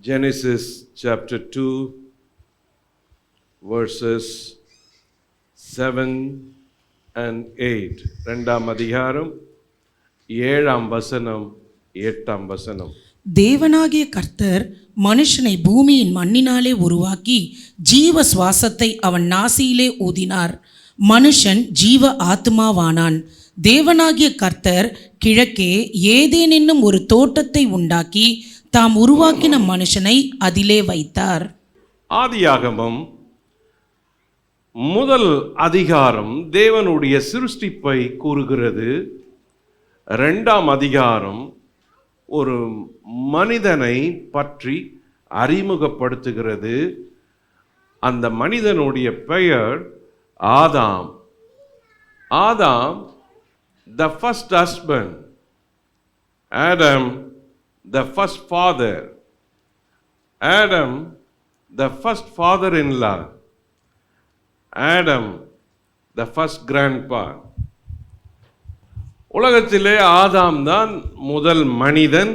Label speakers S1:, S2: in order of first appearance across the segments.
S1: Genesis chapter 2 verses 7 and 8. இரண்டாம் அதிகாரம் 7ஆம் வசனம் 8ஆம் வசனம்.
S2: தேவனாகிய கர்த்தர் மனுஷனை பூமியின் மண்ணினாலே உருவாக்கி ஜீவ சுவாசத்தை அவன் நாசியிலே ஊதினார். மனுஷன் ஜீவ ஆத்மாவானான். தேவனாகிய கர்த்தர் கிழக்கே ஏதேன் என்னும் ஒரு தோட்டத்தை உண்டாக்கி தாம் உருவாக்கின மனுஷனை அதிலே வைத்தார்.
S1: ஆதியாகமம் முதல் அதிகாரம் தேவனுடைய சிருஷ்டிப்பை கூறுகிறது. இரண்டாம் அதிகாரம் ஒரு மனிதனை பற்றி அறிமுகப்படுத்துகிறது. அந்த மனிதனுடைய பெயர் ஆதாம். ஆதாம் the first husband, Adam the first father, Adam the first father-in-law, Adam the first grandpa. உலகத்திலே ஆதாம் தான் முதல் மனிதன்,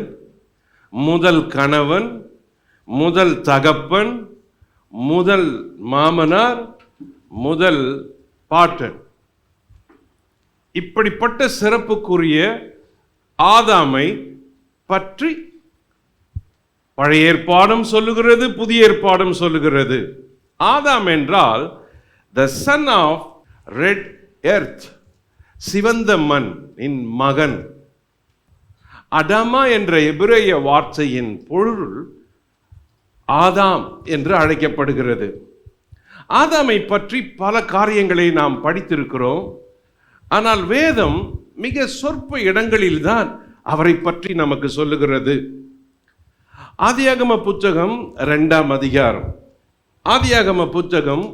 S1: முதல் கணவன், முதல் தகப்பன், முதல் மாமனார், முதல் பாட்டன். இப்படிப்பட்ட சிறப்புக்குரிய ஆதாமை பற்றி பழைய ஏற்பாடும் சொல்லுகிறது, புதிய ஏற்பாடும் சொல்லுகிறது. ஆதாம் என்றால் the son of red earth, சிவந்த மண் இன் மகன். அடாமா என்ற எபிரேய வார்த்தையின் பொருள் ஆதாம் என்று அழைக்கப்படுகிறது. ஆதாமை பற்றி பல காரியங்களை நாம் படித்திருக்கிறோம். ஆனால் வேதம் மிக சொற்ப இடங்களில்தான் அவரை பற்றி நமக்கு சொல்லுகிறது. ஆதியாகம புத்தகம் 2ஆம் அதிகாரம், ஆதியாகம புத்தகம்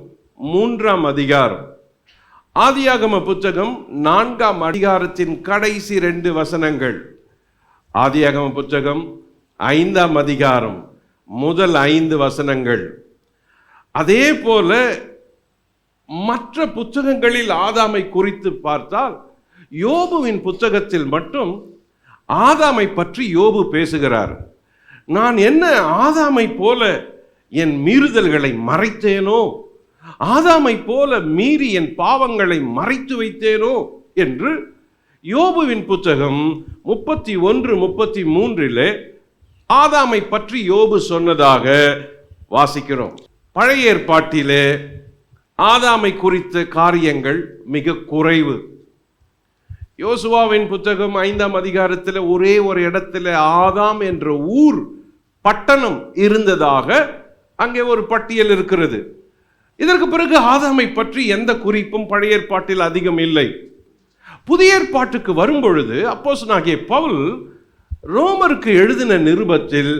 S1: 3ஆம் அதிகாரம், ஆதியாகம புத்தகம் 4ஆம் அதிகாரத்தின் கடைசி 2 வசனங்கள், ஆதியாகம புத்தகம் 5ஆம் அதிகாரம் முதல் 5 வசனங்கள். அதே போல மற்ற புத்தகங்களில் ஆதாமை குறித்து பார்த்தால் யோபுவின் புத்தகத்தில் மட்டும் ஆதாமை பற்றி யோபு பேசுகிறார். நான் என்ன ஆதாமை போல என் மீறுதல்களை மறைத்தேனோ, ஆதாமை போல மீறி என் பாவங்களை மறைத்து வைத்தேனோ என்று யோபுவின் புத்தகம் 31-33 ஆதாமை பற்றி யோபு சொன்னதாக வாசிக்கிறோம். பழைய ஏற்பாட்டிலே ஆதாமை குறித்த காரியங்கள் மிக குறைவு. யோசுவாவின் புத்தகம் 5ஆம் அதிகாரத்தில் ஒரே ஒரு இடத்துல ஆதாம் என்ற ஊர் பட்டணம் இருந்ததாக அங்கே ஒரு பட்டியல் இருக்கிறது. இதற்கு பிறகு ஆதாமை பற்றி எந்த குறிப்பும் பழைய ஏற்பாட்டில் அதிகம் இல்லை. புதிய ஏற்பாட்டுக்கு வரும்பொழுது அப்போஸ்தலனாகிய பவுல் ரோமருக்கு எழுதின நிருபத்தில்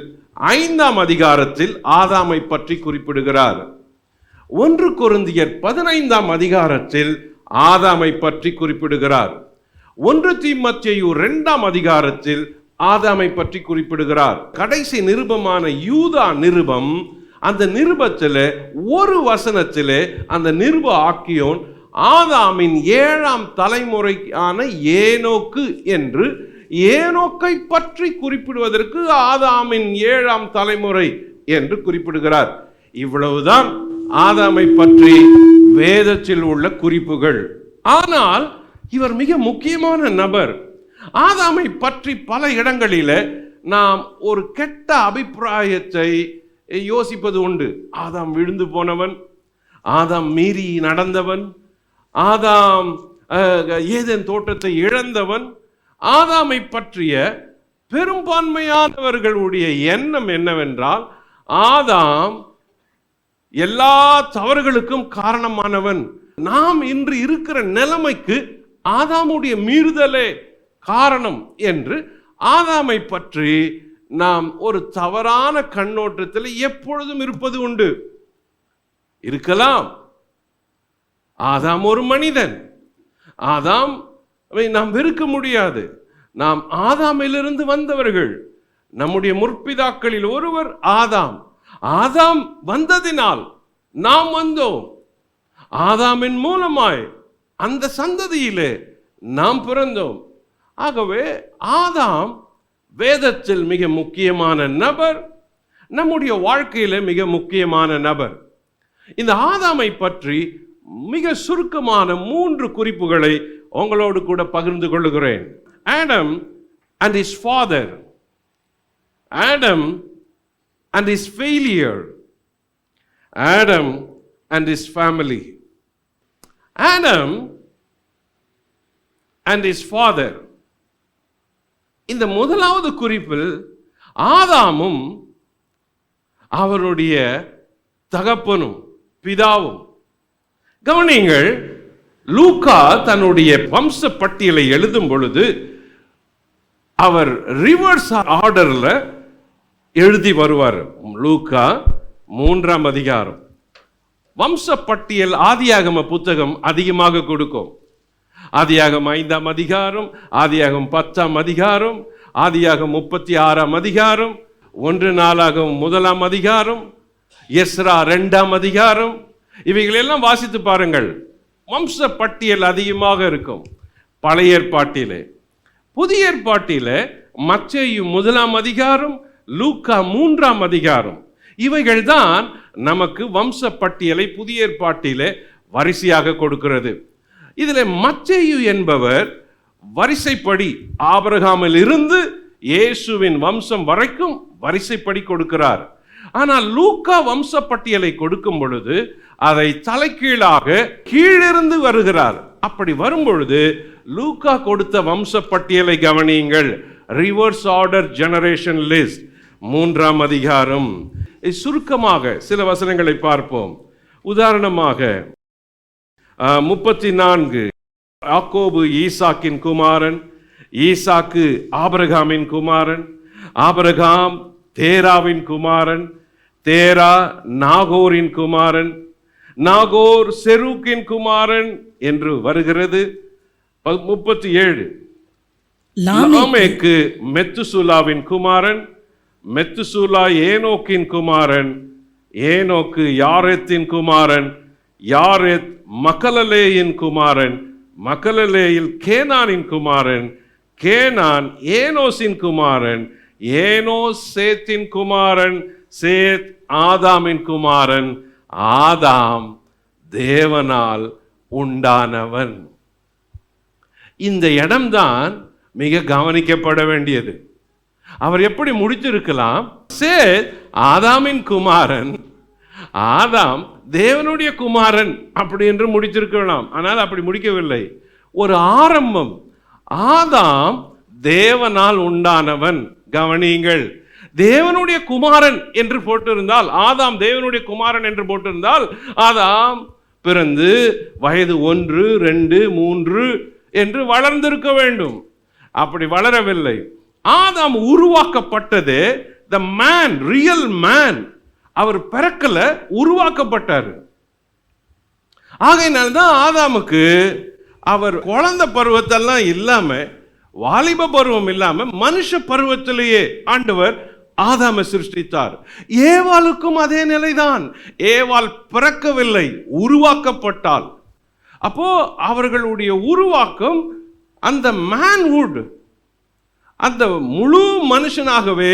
S1: 5ஆம் அதிகாரத்தில் ஆதாமை பற்றி குறிப்பிடுகிறார். 1 கொரிந்தியர் 15ஆம் அதிகாரத்தில் ஆதாமை பற்றி குறிப்பிடுகிறார். 1 தீமோத்தேயு 2ஆம் அதிகாரத்தில் ஆதாமை பற்றி குறிப்பிடுகிறார். கடைசி நிருபமான யூதா நிருபம், அந்த நிருபத்தில் ஒரு வசனத்தில் அந்த நிருப ஆக்கியோன் ஆதாமின் 7ஆம் தலைமுறையான ஏனோக்கு என்று ஏனோக்கை பற்றி குறிப்பிடுவதற்கு ஆதாமின் 7ஆம் தலைமுறை என்று குறிப்பிடுகிறார். இவ்வளவுதான் ஆதாமை பற்றி வேதத்தில் உள்ள குறிப்புகள். ஆனால் இவர் மிக முக்கியமான நபர். ஆதாமை பற்றி பல இடங்களில் நாம் ஒரு கெட்ட அபிப்பிராயத்தை யோசிப்பது உண்டு. ஆதாம் விழுந்து போனவன், ஆதாம் மீறி நடந்தவன், ஆதாம் ஏதேன் தோட்டத்தை இழந்தவன். ஆதாமை பற்றிய பெரும்பான்மையானவர்களுடைய எண்ணம் என்னவென்றால் ஆதாம் எல்லா தவறுகளுக்கும் காரணமானவன். நாம் இன்று இருக்கிற நிலைமைக்கு ஆதாமுடைய மீறுதலே காரணம் என்று ஆதாமை பற்றி நாம் ஒரு தவறான கண்ணோட்டத்தில் எப்பொழுதும் இருப்பது உண்டு. இருக்கலாம். ஆதாம் ஒரு மனிதன். ஆதாம் நாம் வெறுக்க முடியாது. நாம் ஆதாமிலிருந்து வந்தவர்கள். நம்முடைய முற்பிதாக்களில் ஒருவர் ஆதாம். ஆதாம் வந்ததினால் நாம் வந்தோம். ஆதாமின் மூலமாய் அந்த சந்ததியிலே நாம் பிறந்தோம். ஆகவே ஆதாம் வேதத்தில் மிக முக்கியமான நபர். நம்முடைய வாழ்க்கையில மிக முக்கியமான நபர். இந்த ஆதாமை பற்றி மிக சுருக்கமான 3 குறிப்புகளை உங்களோடு கூட பகிர்ந்து கொள்கிறேன். Adam and his father, Adam and his failure, Adam and his family. Adam and his father. இந்த முதலாவது குறிப்பில் ஆதாமும் அவருடைய தகப்பனும் பிதாவும். கவனிங்கள், லூக்கா தன்னுடைய வம்ச பட்டியலை எழுதும் பொழுது அவர் ரிவர்ஸ் ஆர்டர்ல எழுதி வருவார். லூக்கா 3ஆம் அதிகாரம் வம்ச பட்டியல் ஆதியாகம புத்தகம் அதிகமாக கொடுக்கும். ஆதியாகம் 5ஆம் அதிகாரம், ஆதியாகம் 10ஆம் அதிகாரம், ஆதியாகம் 36ஆம் அதிகாரம், 1 நாளாகமம் 1ஆம் அதிகாரம், எஸ்ரா 2ஆம் அதிகாரம், இவைகளெல்லாம் வாசித்து பாருங்கள். வம்ச பட்டியல் அதிகமாக இருக்கும் பழைய ஏற்பாட்டிலே. புதிய ஏற்பாட்டிலே மத்தேயு 1ஆம் அதிகாரம், லூக்கா 3ஆம் அதிகாரம், இவைகள் தான் நமக்கு வம்ச பட்டியலை புதிய ஏற்பாட்டிலே வரிசையாக கொடுக்கிறது. இதில் மத்தேயு என்பவர் வரிசைப்படி ஆபிரகாமில் இருந்து இயேசுவின் வம்சம் வரைக்கும் வரிசைப்படி கொடுக்கிறார். ஆனால் லூக்கா வம்ச பட்டியலை கொடுக்கும் பொழுது அதை தலைகீழாக கீழிருந்து வருகிறார். அப்படி வரும் பொழுது லூக்கா கொடுத்த வம்ச பட்டியலை கவனியுங்கள். ரிவர்ஸ் ஆர்டர் ஜெனரேஷன் லிஸ்ட் 3ஆம் அதிகாரம். சுருக்கமாக சில வசனங்களை பார்ப்போம். உதாரணமாக 34, யாக்கோபு ஈசாக்கின் குமாரன், ஈசாக்கு ஆபிரகாமின் குமாரன், ஆபிரகாம் தேராவின் குமாரன், தேரா நாகோரின் குமாரன், நாகோர் செரூக்கின் குமாரன் என்று வருகிறது. 37, லாமேக்கு மெத்துசூலாவின் குமாரன், மெத்துசூலா ஏனோக்கின் குமாரன், ஏனோக்கு யாரேத்தின் குமாரன், யாரேத் மக்கலலேயின் குமாரன், மக்கலலேயில் கேனானின் குமாரன், கேனான் ஏனோசின் குமாரன், ஏனோஸ் சேத்தின் குமாரன், சேத் ஆதாமின் குமாரன், ஆதாம் தேவனால் உண்டானவன். இந்த இடம்தான் மிக கவனிக்கப்பட வேண்டியது. அவர் எப்படி முடித்திருக்கலாம்? சேத் ஆதாமின் குமாரன், ஆதாம் தேவனுடைய குமாரன் அப்படி என்று முடித்திருக்கலாம். ஆனால் அப்படி முடிக்கவில்லை. ஒரு ஆரம்பம். ஆதாம் தேவனால் உண்டானவன். கவனியுங்கள், தேவனுடைய குமாரன் என்று போட்டிருந்தால், ஆதாம் தேவனுடைய குமாரன் என்று போட்டிருந்தால், ஆதாம் பிறந்து வயது 1, 2, 3 என்று வளர்ந்திருக்க வேண்டும். அப்படி வளரவில்லை. ஆதாம் உருவாக்கப்பட்டது the man, real man. அவர் பிறக்கல, உருவாக்கப்பட்டார். ஆகையினால்தான் ஆதாமுக்கு அவர் குழந்தை பருவத்தெல்லாம் இல்லாம, வாலிப பருவம் இல்லாம, மனுஷ பருவத்திலேயே ஆண்டவர் ஆதாமை சிருஷ்டித்தார். ஏவாளுக்கும் அதே நிலைதான். ஏவாள் பிறக்கவில்லை, உருவாக்கப்பட்டாள். அப்போ அவர்களுடைய உருவாக்கம் அந்த மேன்வுட், அந்த முழு மனுஷனாகவே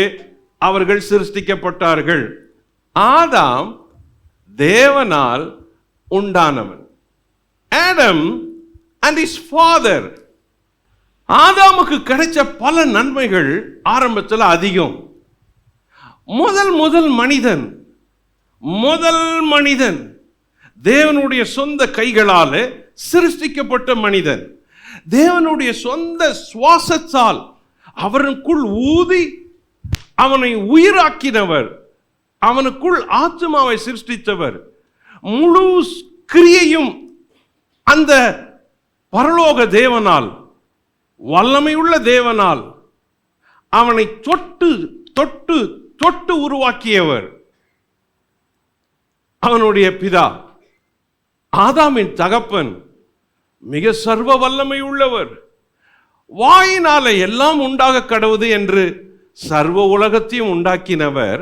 S1: அவர்கள் சிருஷ்டிக்கப்பட்டார்கள். ஆதாம் தேவனால் உண்டானவன். Adam and his father. ஆதாமுக்கு கிடைச்ச பல நன்மைகள் ஆரம்பத்தில் அதிகம். முதல் மனிதன் தேவனுடைய சொந்த கைகளால் சிருஷ்டிக்கப்பட்ட மனிதன். தேவனுடைய சொந்த சுவாசத்தால் அவனுக்குள் ஊதி அவனை உயிராக்கினவர், அவனுக்குள் ஆத்மாவை சிருஷ்டித்தவர். முழு கிரியையும் அந்த பரலோக தேவனால், வல்லமையுள்ள தேவனால் அவனை தொட்டு தொட்டு தொட்டு உருவாக்கியவர் அவனுடைய பிதா. ஆதாமின் தகப்பன் மிக சர்வ வல்லமை உள்ளவர். வாயினால எல்லாம் உண்டாக கடவுது என்று சர்வ உலகத்தையும் உண்டாக்கினவர்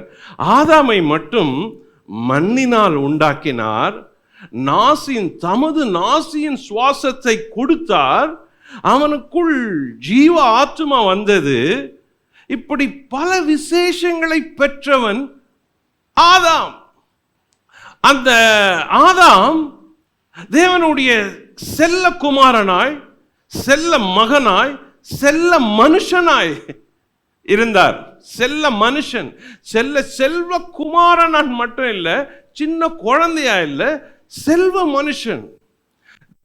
S1: ஆதாமை மட்டும் மண்ணினால் உண்டாக்கினார். தமது நாசியின் சுவாசத்தை கொடுத்தார். அவனுக்குள் ஜீவ ஆத்மா வந்தது. இப்படி பல விசேஷங்களை பெற்றவன் ஆதாம். அந்த ஆதாம் தேவனுடைய செல்ல குமாரனாய், செல்ல மகனாய், செல்ல மனுஷனாய் இருந்தார். செல்ல மனுஷன், செல்வ குமாரன் மட்டும் இல்ல, சின்ன குழந்தையா இல்ல, செல்வ மனுஷன்,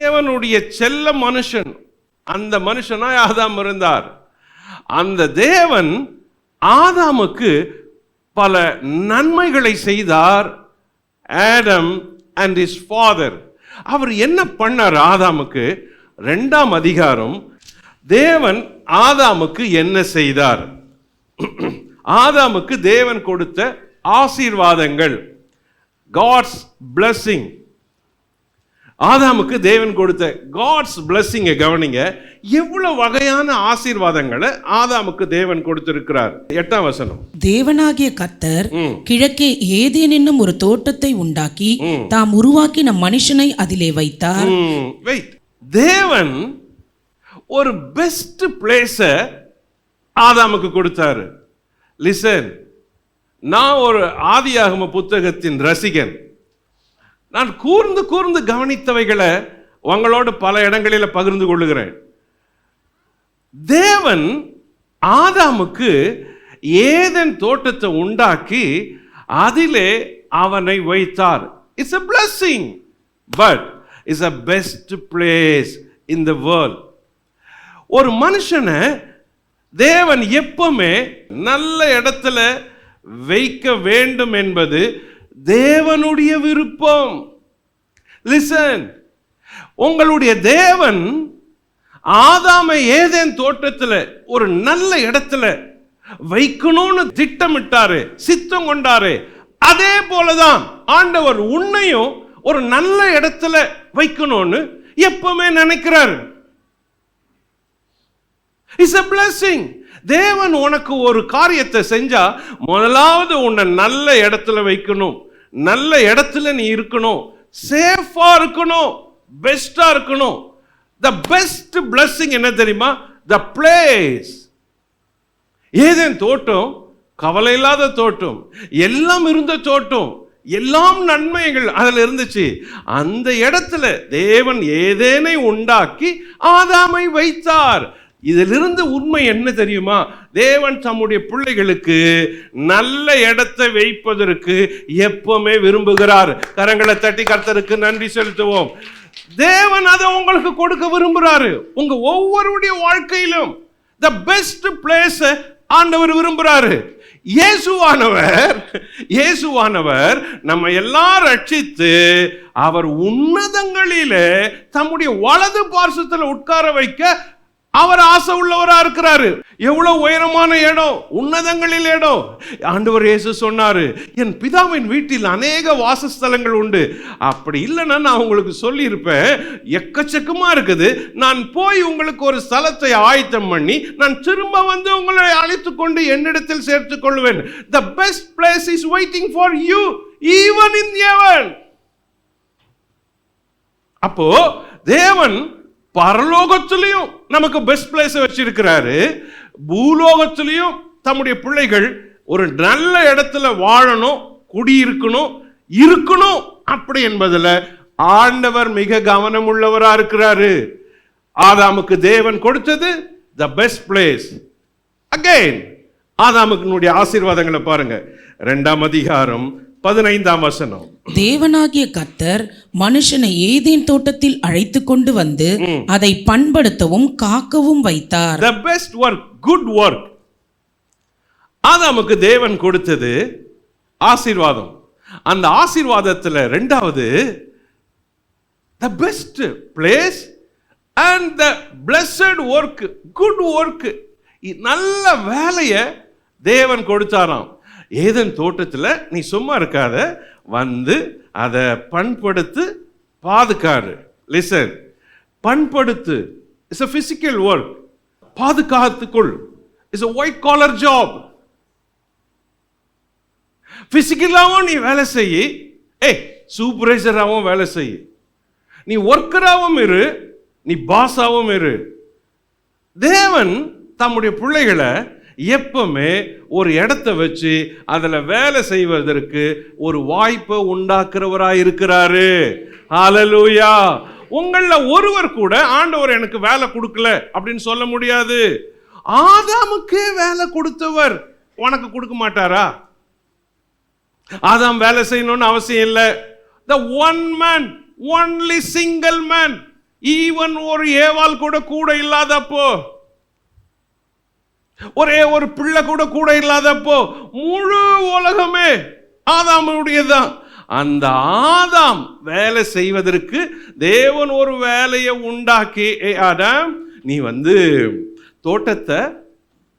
S1: தேவனுடைய செல்ல மனுஷன். அந்த மனுஷனாய் ஆதாம் இருந்தார். அந்த தேவன் ஆதாமுக்கு பல நன்மைகளை செய்தார். Adam and his father. அவர் என்ன பண்ணார் ஆதாமுக்கு? 2ஆம் அதிகாரம், தேவன் ஆதாமுக்கு என்ன செய்தார்? ஆதாமுக்கு தேவன் கொடுத்த ஆசீர்வாதங்கள், காட்ஸ் blessing. ஆதாமுக்கு தேவன் கொடுத்த காட்ஸ் blessing கவனிங்க. எவ்வளவு வகையான ஆசீர்வாதங்களை ஆதாமுக்கு தேவன் கொடுத்திருக்கிறார். 8ஆம் வசனம்.
S2: தேவனாகிய கர்த்தர் கிழக்கே ஏதேன் என்னும் ஒரு தோட்டத்தை உண்டாக்கி தாம் உருவாக்கின மனுஷனை அதிலே வைத்தார்.
S1: தேவன் ஒரு பெஸ்ட் பிளேஸ ஆதாமுக்கு கொடுத்தாரு. லிசன், நான் ஒரு ஆதியாகம புத்தகத்தின் ரசிகன். நான் கூர்ந்து கூர்ந்து கவனித்தவைகளை உங்களோடு பல இடங்களில் பகிர்ந்து கொள்ளுகிறேன். தேவன் ஆதாமுக்கு ஏதேன் தோட்டத்தை உண்டாக்கி அதிலே அவனை வைத்தார். It's a blessing, but it's a best place in the world. ஒரு மனுஷனை தேவன் எப்பவுமே நல்ல இடத்துல வைக்க வேண்டும் என்பது தேவனுடைய விருப்பம். லிசன், உங்களுடைய தேவன் ஆதாமை ஏதேன் தோட்டத்துல ஒரு நல்ல இடத்துல வைக்கணும்னு திட்டமிட்டாரு, சித்தம் கொண்டாரு. அதே போலதான் ஆண்டவர் உன்னையும் ஒரு நல்ல இடத்துல வைக்கணும்னு எப்பவுமே நினைக்கிறாரு. It's a blessing. தேவன் உனக்கு ஒரு காரியத்தை செஞ்சா முதலாவது உன்னை நல்ல இடத்துல வைக்கணும். நல்ல இடத்துல நீ இருக்கணும், சேஃபா இருக்கணும், பெஸ்டா இருக்கணும். the best blessing என்ன தெரியுமா? the place. ஏதேன் தோட்டம் கவலை இல்லாத தோட்டம், எல்லாம் இருந்த தோட்டம், எல்லாம் நன்மைகள் அதில் இருந்துச்சு. அந்த இடத்துல தேவன் ஏதேனை உண்டாக்கி ஆதாமை வைத்தார். இதிலிருந்து உண்மை என்ன தெரியுமா? தேவன் தம்முடைய பிள்ளைகளுக்கு நல்ல இடத்தை வைப்பதற்கு எப்பவுமே விரும்புகிறார். கரங்களை தட்டி கர்த்தருக்கு நன்றி செலுத்துவோம். தேவன் அதை உங்களுக்கு கொடுக்க விரும்புகிறாரு. உங்க ஒவ்வொருடைய வாழ்க்கையிலும் the best place ஆண்டவர் விரும்புகிறாரு. இயேசுவானவர் நம்ம எல்லாம் ரட்சித்து அவர் உன்னதங்களிலே தம்முடைய வலது பார்சத்தில் உட்கார வைக்க அவர் ஆசை உள்ளவரா இருக்கிறாரு. எவ்வளவு உயரமான இடம், உன்னதங்களில் இடம். ஆண்டவர் இயேசு சொன்னாரு, என் பிதாவின் வீட்டில் அநேக வாசஸ்தலங்கள் உண்டு. அப்படி இல்லைன்னா நான் உங்களுக்கு சொல்லி இருப்பேன், எக்கச்சக்கமா இருக்குது. நான் போய் உங்களுக்கு ஒரு ஸ்தலத்தை ஆயத்தம் பண்ணி நான் திரும்ப வந்து உங்களை அழைத்துக் கொண்டு என்னிடத்தில் சேர்த்துக் கொள்வேன். The best place is waiting for you even in heaven. அப்போ தேவன் பரலோகத்திலையும் நமக்கு பெஸ்ட் பிளேஸ் வச்சிருக்கிறாரு. பூலோகத்திலையும் தம்முடைய பிள்ளைகள் ஒரு நல்ல இடத்துல வாழணும், இருக்கணும் அப்படி என்பதுல ஆண்டவர் மிக கவனம் உள்ளவரா இருக்கிறாரு. ஆதாமுக்கு தேவன் கொடுத்தது the best place. அகைன் ஆதாமுக்கு ஆசீர்வாதங்களை பாருங்க. 2ஆம் அதிகாரம் 15ஆம் வசனம்.
S2: தேவனாகிய கர்த்தர் மனுஷனை ஏதேன் தோட்டத்தில் அழைத்து கொண்டு வந்து அதை பண்படுத்தவும் காக்கவும் வைத்தார்.
S1: The best work, good work. ஆதாமுக்கு தேவன் கொடுத்தது ஆசீர்வாதம். அந்த ஆசீர்வாதத்தில் 2வது the best place and the blessed work, good work. நல்ல வேலையை தேவன் கொடுத்தாராம். ஏதேன் தோட்டத்தில் நீ சும்மா இருக்காத, வந்து அதை பண்படுத்து, பாதுகாரு. லிசன், பண்படுத்து இஸ் a physical work. பாதுகாத்துக்குள் is a white collar job. பிசிக்கலாவும் நீ வேலை செய்யி, சூப்பர்வைசராகவும் வேலை செய்யி, நீ ஒர்க்கராகவும் இரு, நீ பாஸாகவும் இரு. தேவன் தம்முடைய பிள்ளைகளை எப்பவுமே ஒரு இடத்தை வச்சு அதுல வேலை செய்வதற்கு ஒரு வாய்ப்பை உண்டாக்குறவராய் இருக்கிறாரு. ஹல்லேலூயா. உங்கள ஒருவர் கூட ஆண்டவர் எனக்கு வேலை கொடுக்கல அப்படின்னு சொல்ல முடியாது. ஆதாமுக்கே வேலை கொடுத்தவர் உனக்கு கொடுக்க மாட்டாரா? ஆதாம் வேலை செய்யணும்னு அவசியம் இல்லை. The one man, only single man, even ஒரு ஏவாள் கூட இல்லாதப்போ, ஒரே ஒரு பிள்ளை கூட இல்லாதப்போ முழு உலகமே ஆதாமுடையதுதான். அந்த ஆதாம் வேலை செய்வதற்கு தேவன் ஒரு வேலையை உண்டாக்கி, ஆதாம் நீ தோட்டத்தை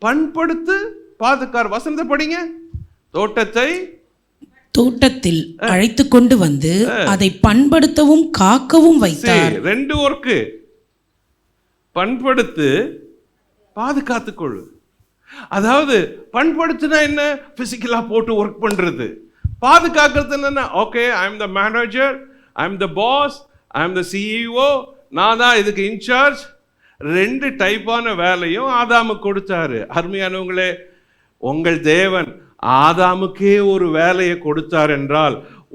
S1: பண்படுத்து பாதுகார். வசனத்தை படிங்க.
S2: தோட்டத்தில் அழைத்து கொண்டு வந்து அதை பண்படுத்தவும் காக்கவும் வைத்தார்.
S1: ரெண்டு ஒர்க்கு, பண்படுத்து பாதுகாத்துக்கொள்ளு. அதாவது பண்படுத்துனா என்ன? பிசிக்கலா போட்டு ஒர்க் பண்றது. பாதுகாக்கிறது என்ன? Okay, I am the manager, I am the boss, I am the CEO, நான் தான் இதுக்கு இன்சார்ஜ். ரெண்டு டைப்பான வேலையும் ஆதாமுக்கு கொடுத்தாரு. அருமையானவங்களே, உங்கள் தேவன் ஆதாமுக்கே ஒரு வேலையை கொடுத்தார் என்றால்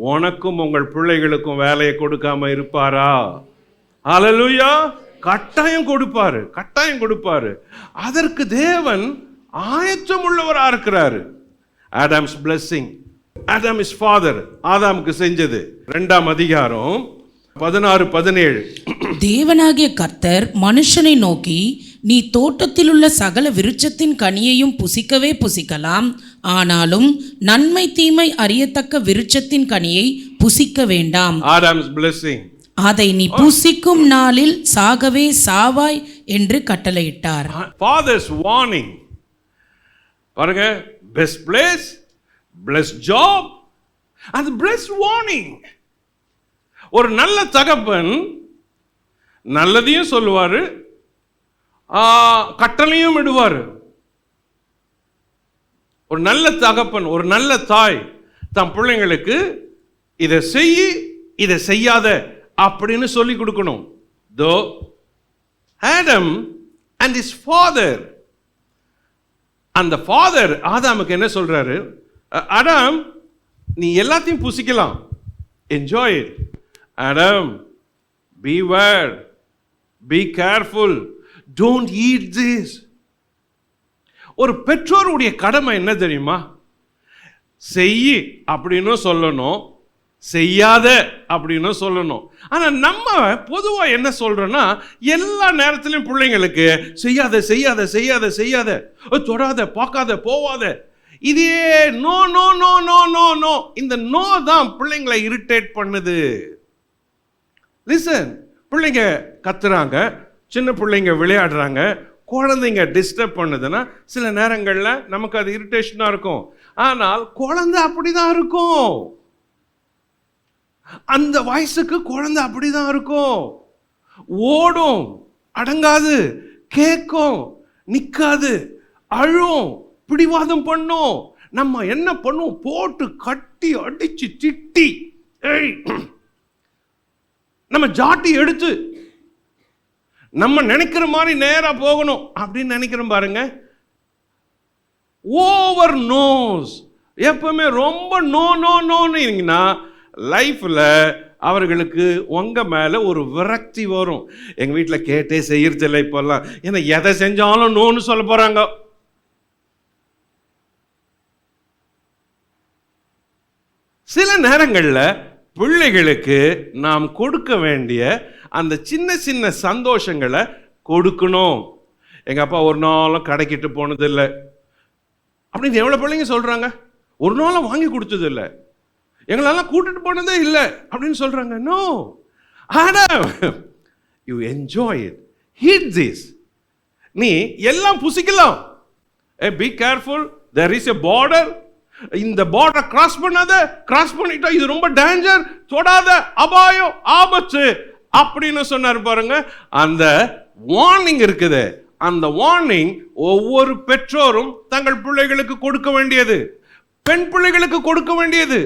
S1: உனக்கும் உங்கள் பிள்ளைகளுக்கும் வேலையை கொடுக்காம இருப்பாரா? ஹல்லேலூயா. கட்டாயம் கொடுப்பாரு, கட்டாயம் கொடுப்பாரு. அதற்கு தேவன் ஆயத்தம் உள்ளவரா இருக்கிறாரு. Adams blessing, Adam is father. ஆதாமுக்கு செஞ்சது 2ஆம் அதிகாரம் 16-17.
S2: தேவனாகிய கர்த்தர் மனுஷனை நோக்கி, நீ தோட்டத்தில் உள்ள சகல விருட்சத்தின் கனியையும் புசிக்கவே புசிக்கலாம், ஆனாலும் நன்மை தீமை அறியத்தக்க விருட்சத்தின் கனியை புசிக்க வேண்டாம்.
S1: Adams blessing.
S2: அதை நீ புசிக்கும் நாளில் சாகவே சாவாய் என்று கட்டளையிட்டார்.
S1: Father's warning. பாருங்க, best place, blessed job and blessed warning. ஒரு நல்ல தகப்பன் நல்லதையும் சொல்லுவாரு, கட்டளையும் இடுவாரு. ஒரு நல்ல தகப்பன், ஒரு நல்ல தாய் தம் பிள்ளைங்களுக்கு இதை செய், இதை செய்யாத அப்படின்னு சொல்லி கொடுக்கணும். தோ ஆடம் அண்ட் his father, அந்த ஃபாதர் ஆதாமுக்கு என்ன சொல்றாரு? ஆடம், நீ எல்லாத்தையும் புசிக்கலாம், enjoy it. Adam, beware, be careful, don't eat this. ஒரு பெற்றோருடைய கடமை என்ன தெரியுமா? செய் அப்படின்னு சொல்லணும், செய்யாத அப்படின்னு சொல்லணும். ஆனா நம்ம பொதுவா என்ன சொல்றோம்னா, எல்லா நேரத்திலும் பிள்ளைங்களுக்கு செய்யாத செய்யாத செய்யாத செய்யாத, தொடாத, பார்க்காத, போவாத, இதே no no no no no no. இந்த நோ தான் பிள்ளைங்களை இரிட்டேட் பண்ணுது. லிசன், பிள்ளைங்க கத்துறாங்க, சின்ன பிள்ளைங்க விளையாடுறாங்க, குழந்தைங்க டிஸ்டர்ப் பண்ணுதுன்னா சில நேரங்களில் நமக்கு அது இரிட்டேஷனாக இருக்கும். ஆனால் குழந்தை அப்படிதான் இருக்கும். அந்த வயசுக்கு குழந்தை அப்படிதான் இருக்கும். ஓடும், அடங்காது, கேட்கும், நிற்காது, அழும், பிடிவாதம் பண்ணும். நம்ம என்ன பண்ணுவோம்? போட்டு கட்டி அடிச்சு திட்டி, நம்ம ஜாட்டி எடுத்து நம்ம நினைக்கிற மாதிரி நேரா போகணும் அப்படின்னு நினைக்கிறோம் பாருங்க. ஓவர் நோஸ், எப்பவுமே ரொம்ப நோ நோ நோன்னா லைஃப்ல அவர்களுக்கு உங்க மேல ஒரு விரக்தி வரும். எங்க வீட்டில் கேட்டே செய்யறதில்லை இப்பெல்லாம், ஏன்னா எதை செஞ்சாலும் நோன்னு சொல்ல போறாங்க. சில நேரங்களில் பிள்ளைகளுக்கு நாம் கொடுக்க வேண்டிய அந்த சின்ன சின்ன சந்தோஷங்களை கொடுக்கணும். எங்க அப்பா ஒரு நாளும் கடைக்கிட்டு போனது இல்லை அப்படின்னு எவ்வளவு பிள்ளைங்க சொல்றாங்க. ஒரு நாளும் வாங்கி கொடுத்தது இல்லை, எங்களெல்லாம் கூட்டிட்டு போனதே இல்லை அப்படின்னு சொல்றாங்க. No Adam, you enjoy it, eat this. நீ எல்லாம் புசிக்கலாம், be careful, there is a border. இந்த பார்டரை கிராஸ் பண்ணாத, கிராஸ் பண்ணிட்டா இது ரொம்ப டேஞ்சர், தொடாத, அபாயம், ஆபத்து அப்படின்னு சொன்னார் பாருங்க. அந்த வார்னிங் இருக்குது. அந்த வார்னிங் ஒவ்வொரு பெற்றோரும் தங்கள் பிள்ளைகளுக்கு கொடுக்க வேண்டியது, பெண் பிள்ளைகளுக்கு கொடுக்க வேண்டியது,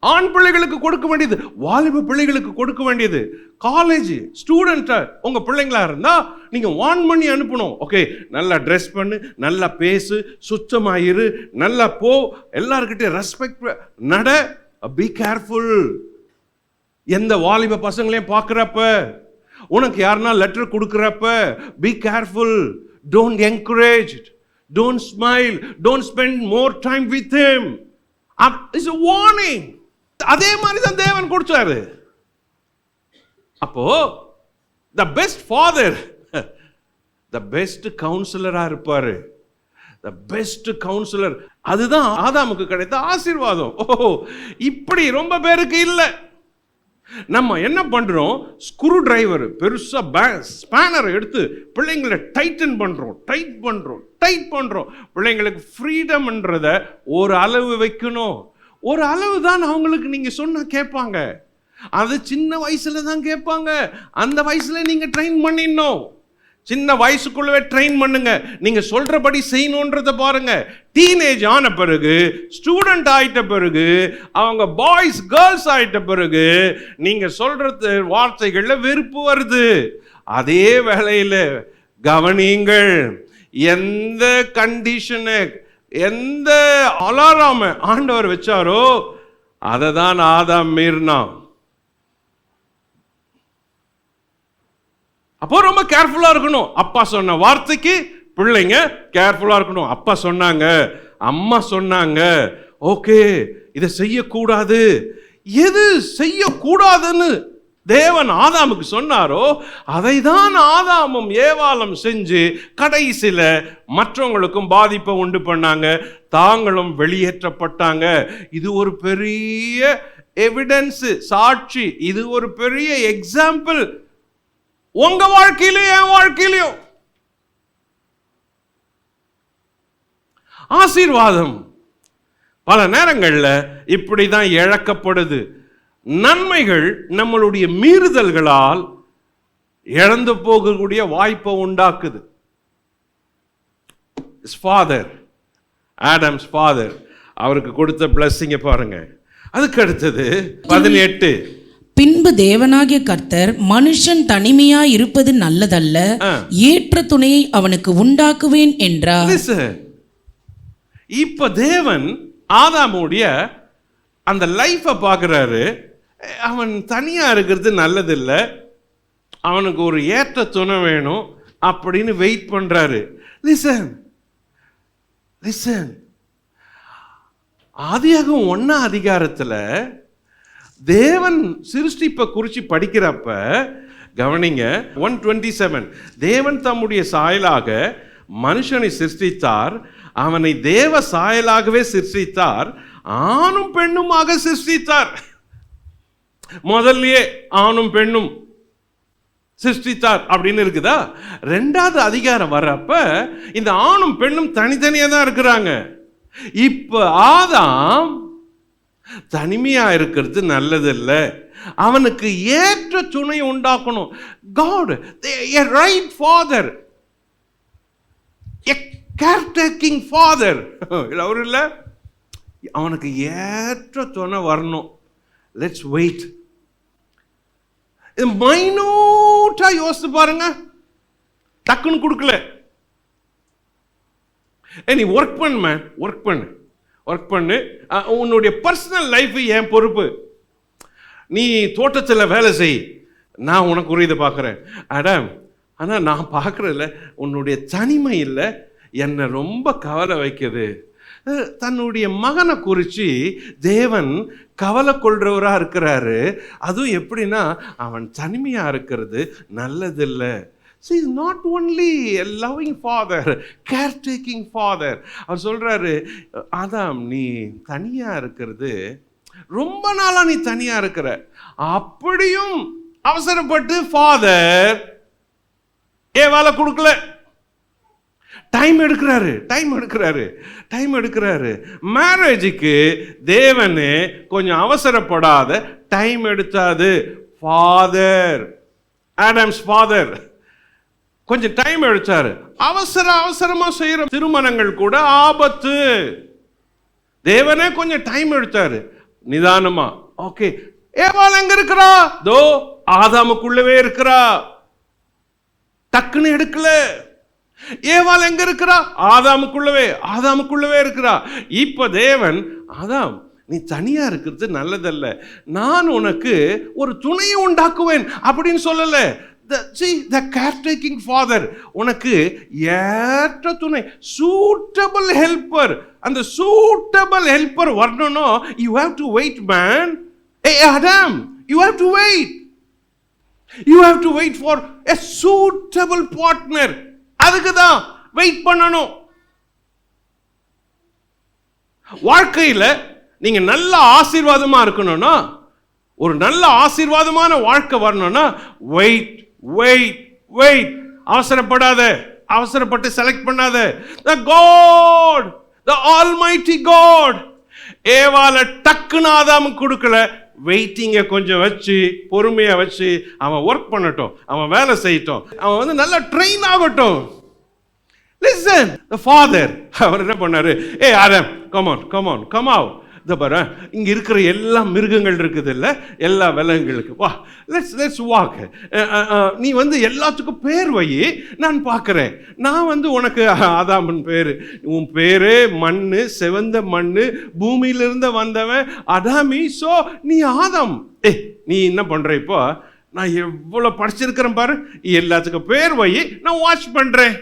S1: ஆண் பிள்ளைகளுக்கு கொடுக்க வேண்டியது, வாலிப பிள்ளைகளுக்கு கொடுக்க வேண்டியது, காலேஜ் ஸ்டூடெண்ட் உங்க பிள்ளைங்களா இருந்தா நீங்க வார்ன் பண்ணி அனுப்பணும். ஓகே, நல்லா ட்ரெஸ் பண்ணு, நல்லா பேசு, சுத்தமாயிரு, நல்லா போ, எல்லார்கிட்டயும் ரெஸ்பெக்ட் நட, பி கேர்ஃபுல். எந்த வாலிப பசங்களையும் பார்க்குறப்ப, உனக்கு யாருன்னா லெட்டர் கொடுக்குறப்ப, be careful. Don't encourage, don't smile, don't spend more time with him. It's a warning. அதே மாதிரி தான் தேவன் கொடுத்தாரு. அப்போ the best father, the best counselor-ஆ இருப்பாரு, the best counselor. அதுதான் ஆதாமுக்கு கிடைத்த ஆசீர்வாதம். ஓ, இப்படி ரொம்ப பேருக்கு இல்லை. நம்ம என்ன பண்றோம், ஸ்க்ரூ டிரைவர் பெருசா ஸ்பேனரை எடுத்து பிள்ளைங்களை டைட் பண்றோம். பிள்ளைங்களுக்கு ஃப்ரீடம்ன்றத ஒரு அளவு வைக்கணும். ஒரு அளவு தான் அவங்களுக்கு நீங்க சொன்னா கேட்பாங்க. அது சின்ன வயசுல தான் கேட்பாங்க. அந்த வயசுல நீங்க ட்ரெயின் பண்ணிடணும். சின்ன வயசுக்குள்ளவே ட்ரெயின் பண்ணுங்க. நீங்க சொல்றபடி செய்யணுன்றத பாருங்க. டீனேஜ் ஆன பிறகு, ஸ்டூடெண்ட் ஆயிட்ட பிறகு, அவங்க பாய்ஸ் கேர்ள்ஸ் ஆயிட்ட பிறகு நீங்க சொல்றது வார்த்தைகள்ல வெறுப்பு வருது. அதே வேளையில கவனியுங்கள், எந்த கண்டிஷனை, எந்த அலாராம ஆண்டவர் வச்சாரோ அதை தான் ஆதாம் மீறினான். அப்போ ரொம்ப கேர்ஃபுல்லா இருக்கணும். அப்பா சொன்ன வார்த்தைக்கு பிள்ளைங்க கேர்ஃபுல்லா இருக்கணும். அப்பா சொன்னாங்க, அம்மா சொன்னாங்க, ஓகே இதை செய்யக்கூடாது. எது செய்யக்கூடாதுன்னு தேவன் ஆதாமுக்கு சொன்னாரோ அதை தான் ஆதாமும் ஏவாளும் செஞ்சு கடைசியில மற்றவங்களுக்கும் பாதிப்பை உண்டு பண்ணாங்க. தாங்களும் வெளியேற்றப்பட்டாங்க. இது ஒரு பெரிய எவிடன்ஸ், சாட்சி. இது ஒரு பெரிய எக்ஸாம்பிள் உங்க வாழ்க்கையிலும் என் வாழ்க்கையிலும். ஆசீர்வாதம் பல நேரங்கள்ல இப்படிதான் இழக்கப்படுது. நன்மைகள் நம்மளுடைய மீறுதல்களால் இழந்து போகக்கூடிய வாய்ப்பை உண்டாக்குது. ஃபாதர், ஆடம்ஸ் ஃபாதர், அவருக்கு கொடுத்த பிளஸ்ஸிங்க பாருங்க. அதுக்கு அடுத்தது 18.
S2: பின்பு தேவனாகிய கர்த்தர், மனுஷன் தனிமையா இருப்பது நல்லதல்ல, ஏற்ற துணையை அவனுக்கு உண்டாக்குவேன் என்றார்.
S1: இப்ப தேவன் ஆதாமுடைய அந்த லைஃபை பார்க்கிறாரு. அவன் தனியா இருக்கிறது நல்லதில்லை, அவனுக்கு ஒரு ஏற்ற துணை வேணும் அப்படின்னு வெயிட் பண்றாரு. லிசன், ஆதியாகமம் 1ஆம் அதிகாரத்துல தேவன் சிருஷ்டிப்பை குறித்து படிக்கிறப்ப கவனிங்க, 1:27, தேவன் தம்முடைய சாயலாக மனுஷனை சிருஷ்டித்தார், அவனை தேவ சாயலாகவே சிருஷ்டித்தார், ஆணும் பெண்ணுமாக சிருஷ்டித்தார். முதல்லயே ஆணும் பெண்ணும் சிருஷ்டித்தார் அப்படின்னு இருக்குதா? 2ஆவது அதிகாரம் வர்றப்ப இந்த ஆணும் பெண்ணும் தனித்தனியா தான் இருக்கிறாங்க. இப்ப ஆதாம் தனிமையா இருக்கிறது நல்லதில்லை, அவனுக்கு ஏற்ற துணை உண்டாக்கணும். God, a right father, a caretaking father, அவர் இல்ல, அவனுக்கு ஏற்ற துணை வரணும். Let's wait. மைனூட்டா யோசித்து பாருங்க, டக்குன்னு கொடுக்கல. நீ ஒர்க் பண்ணு, உன்னுடைய பர்சனல் லைஃப் என் பொறுப்பு. நீ தோட்டத்தில் வேலை செய், நான் உனக்கு ஒரு இதை பார்க்குறேன். ஆனால் நான் பார்க்குறதில்ல, உன்னுடைய தனிமை இல்லை என்னை ரொம்ப கவலை வைக்குது. தன்னுடைய மகனை குறித்து தேவன் கவலை கொள்றவராக இருக்கிறாரு. அதுவும் எப்படின்னா, அவன் தனிமையாக இருக்கிறது நல்லதில்லை. So he's not only a loving father, caretaking father. அவர் சொல்றாரு, ஆதாம் நீ தனியா இருக்கிறது, ரொம்ப நாளா நீ தனியா இருக்கிற. அப்படியும் அவசரப்பட்டு ஃபாதர் ஏவாளை கொடுக்கல. டைம் எடுக்கிறாரு. மேரேஜுக்கு தேவனு கொஞ்சம் அவசரப்படாத டைம் எடுத்தாது. ஃபாதர், ஆடம்ஸ் ஃபாதர் கொஞ்சம் டைம் எடுத்தாரு. அவசரமா செய்யற திருமணங்கள் கூட ஆபத்து. தேவனே கொஞ்சம் டைம் எடுத்தாரு. நிதானமா. ஓகே, ஏவாள் எங்க இருக்கிறா? தோ ஆதாமுக்குள்ளவே இருக்கிறா. டக்குன்னு எடுக்கல. ஏவாள் எங்க இருக்கிறா? ஆதாமுக்குள்ளவே இருக்கிறா. இப்ப தேவன், ஆதாம் நீ தனியா இருக்கிறது நல்லதல்ல, நான் உனக்கு ஒரு துணையை உண்டாக்குவேன் அப்படின்னு சொல்லல. the caretaking father, உனக்கு ஏற்ற துணை, சூட்டபிள் ஹெல்ப்பர். அந்த சூட்டபிள் ஹெல்ப்பர் வரணும்னா you have to wait man. Hey Adam, you have to wait. You have to wait for a suitable partner. அதுக்கு தான் வெயிட் பண்ணணும். வாழ்க்கையில நீங்க நல்ல ஆசீர்வாதமா இருக்கணும்னா, ஒரு நல்ல ஆசீர்வாதமான வாழ்க்கை வரணும்னா வெயிட் வெயிட் வெயிட். அவசரப்பட்டு செலக்ட் பண்ணாத. the God, the almighty God, ஏவாள டக்குன்னு ஆதாமுக்கு கொடுக்கல. வெயிட்டிங்க கொஞ்சம் வச்சு, பொறுமையா வச்சு, அவன் ஒர்க் பண்ணட்டும், அவன் வேலை செய்யட்டும், அவன் நல்லா ட்ரெயின் ஆகட்டும். Listen, the father, அவர் என்ன பண்ணாரு? ஆதாம், come out. இந்த பாரு, இங்க இருக்கிற எல்லா மிருகங்கள் இருக்குது இல்ல, எல்லா விலங்குகளுக்கு வா, let's walk. நீ எல்லாத்துக்கும் பேர் வை, நான் பார்க்கிறேன். நான் உனக்கு ஆதாமன் பேரு, உன் பேரு மண்ணு, செவந்த மண்ணு, பூமியிலிருந்து வந்தவன் அதாமி. சோ நீ ஆதாம். நீ என்ன பண்ற? இப்போ நான் எவ்வளவு படிச்சிருக்கிறேன் பாரு, எல்லாத்துக்கும் பேர் வை, நான் வாட்ச் பண்றேன்.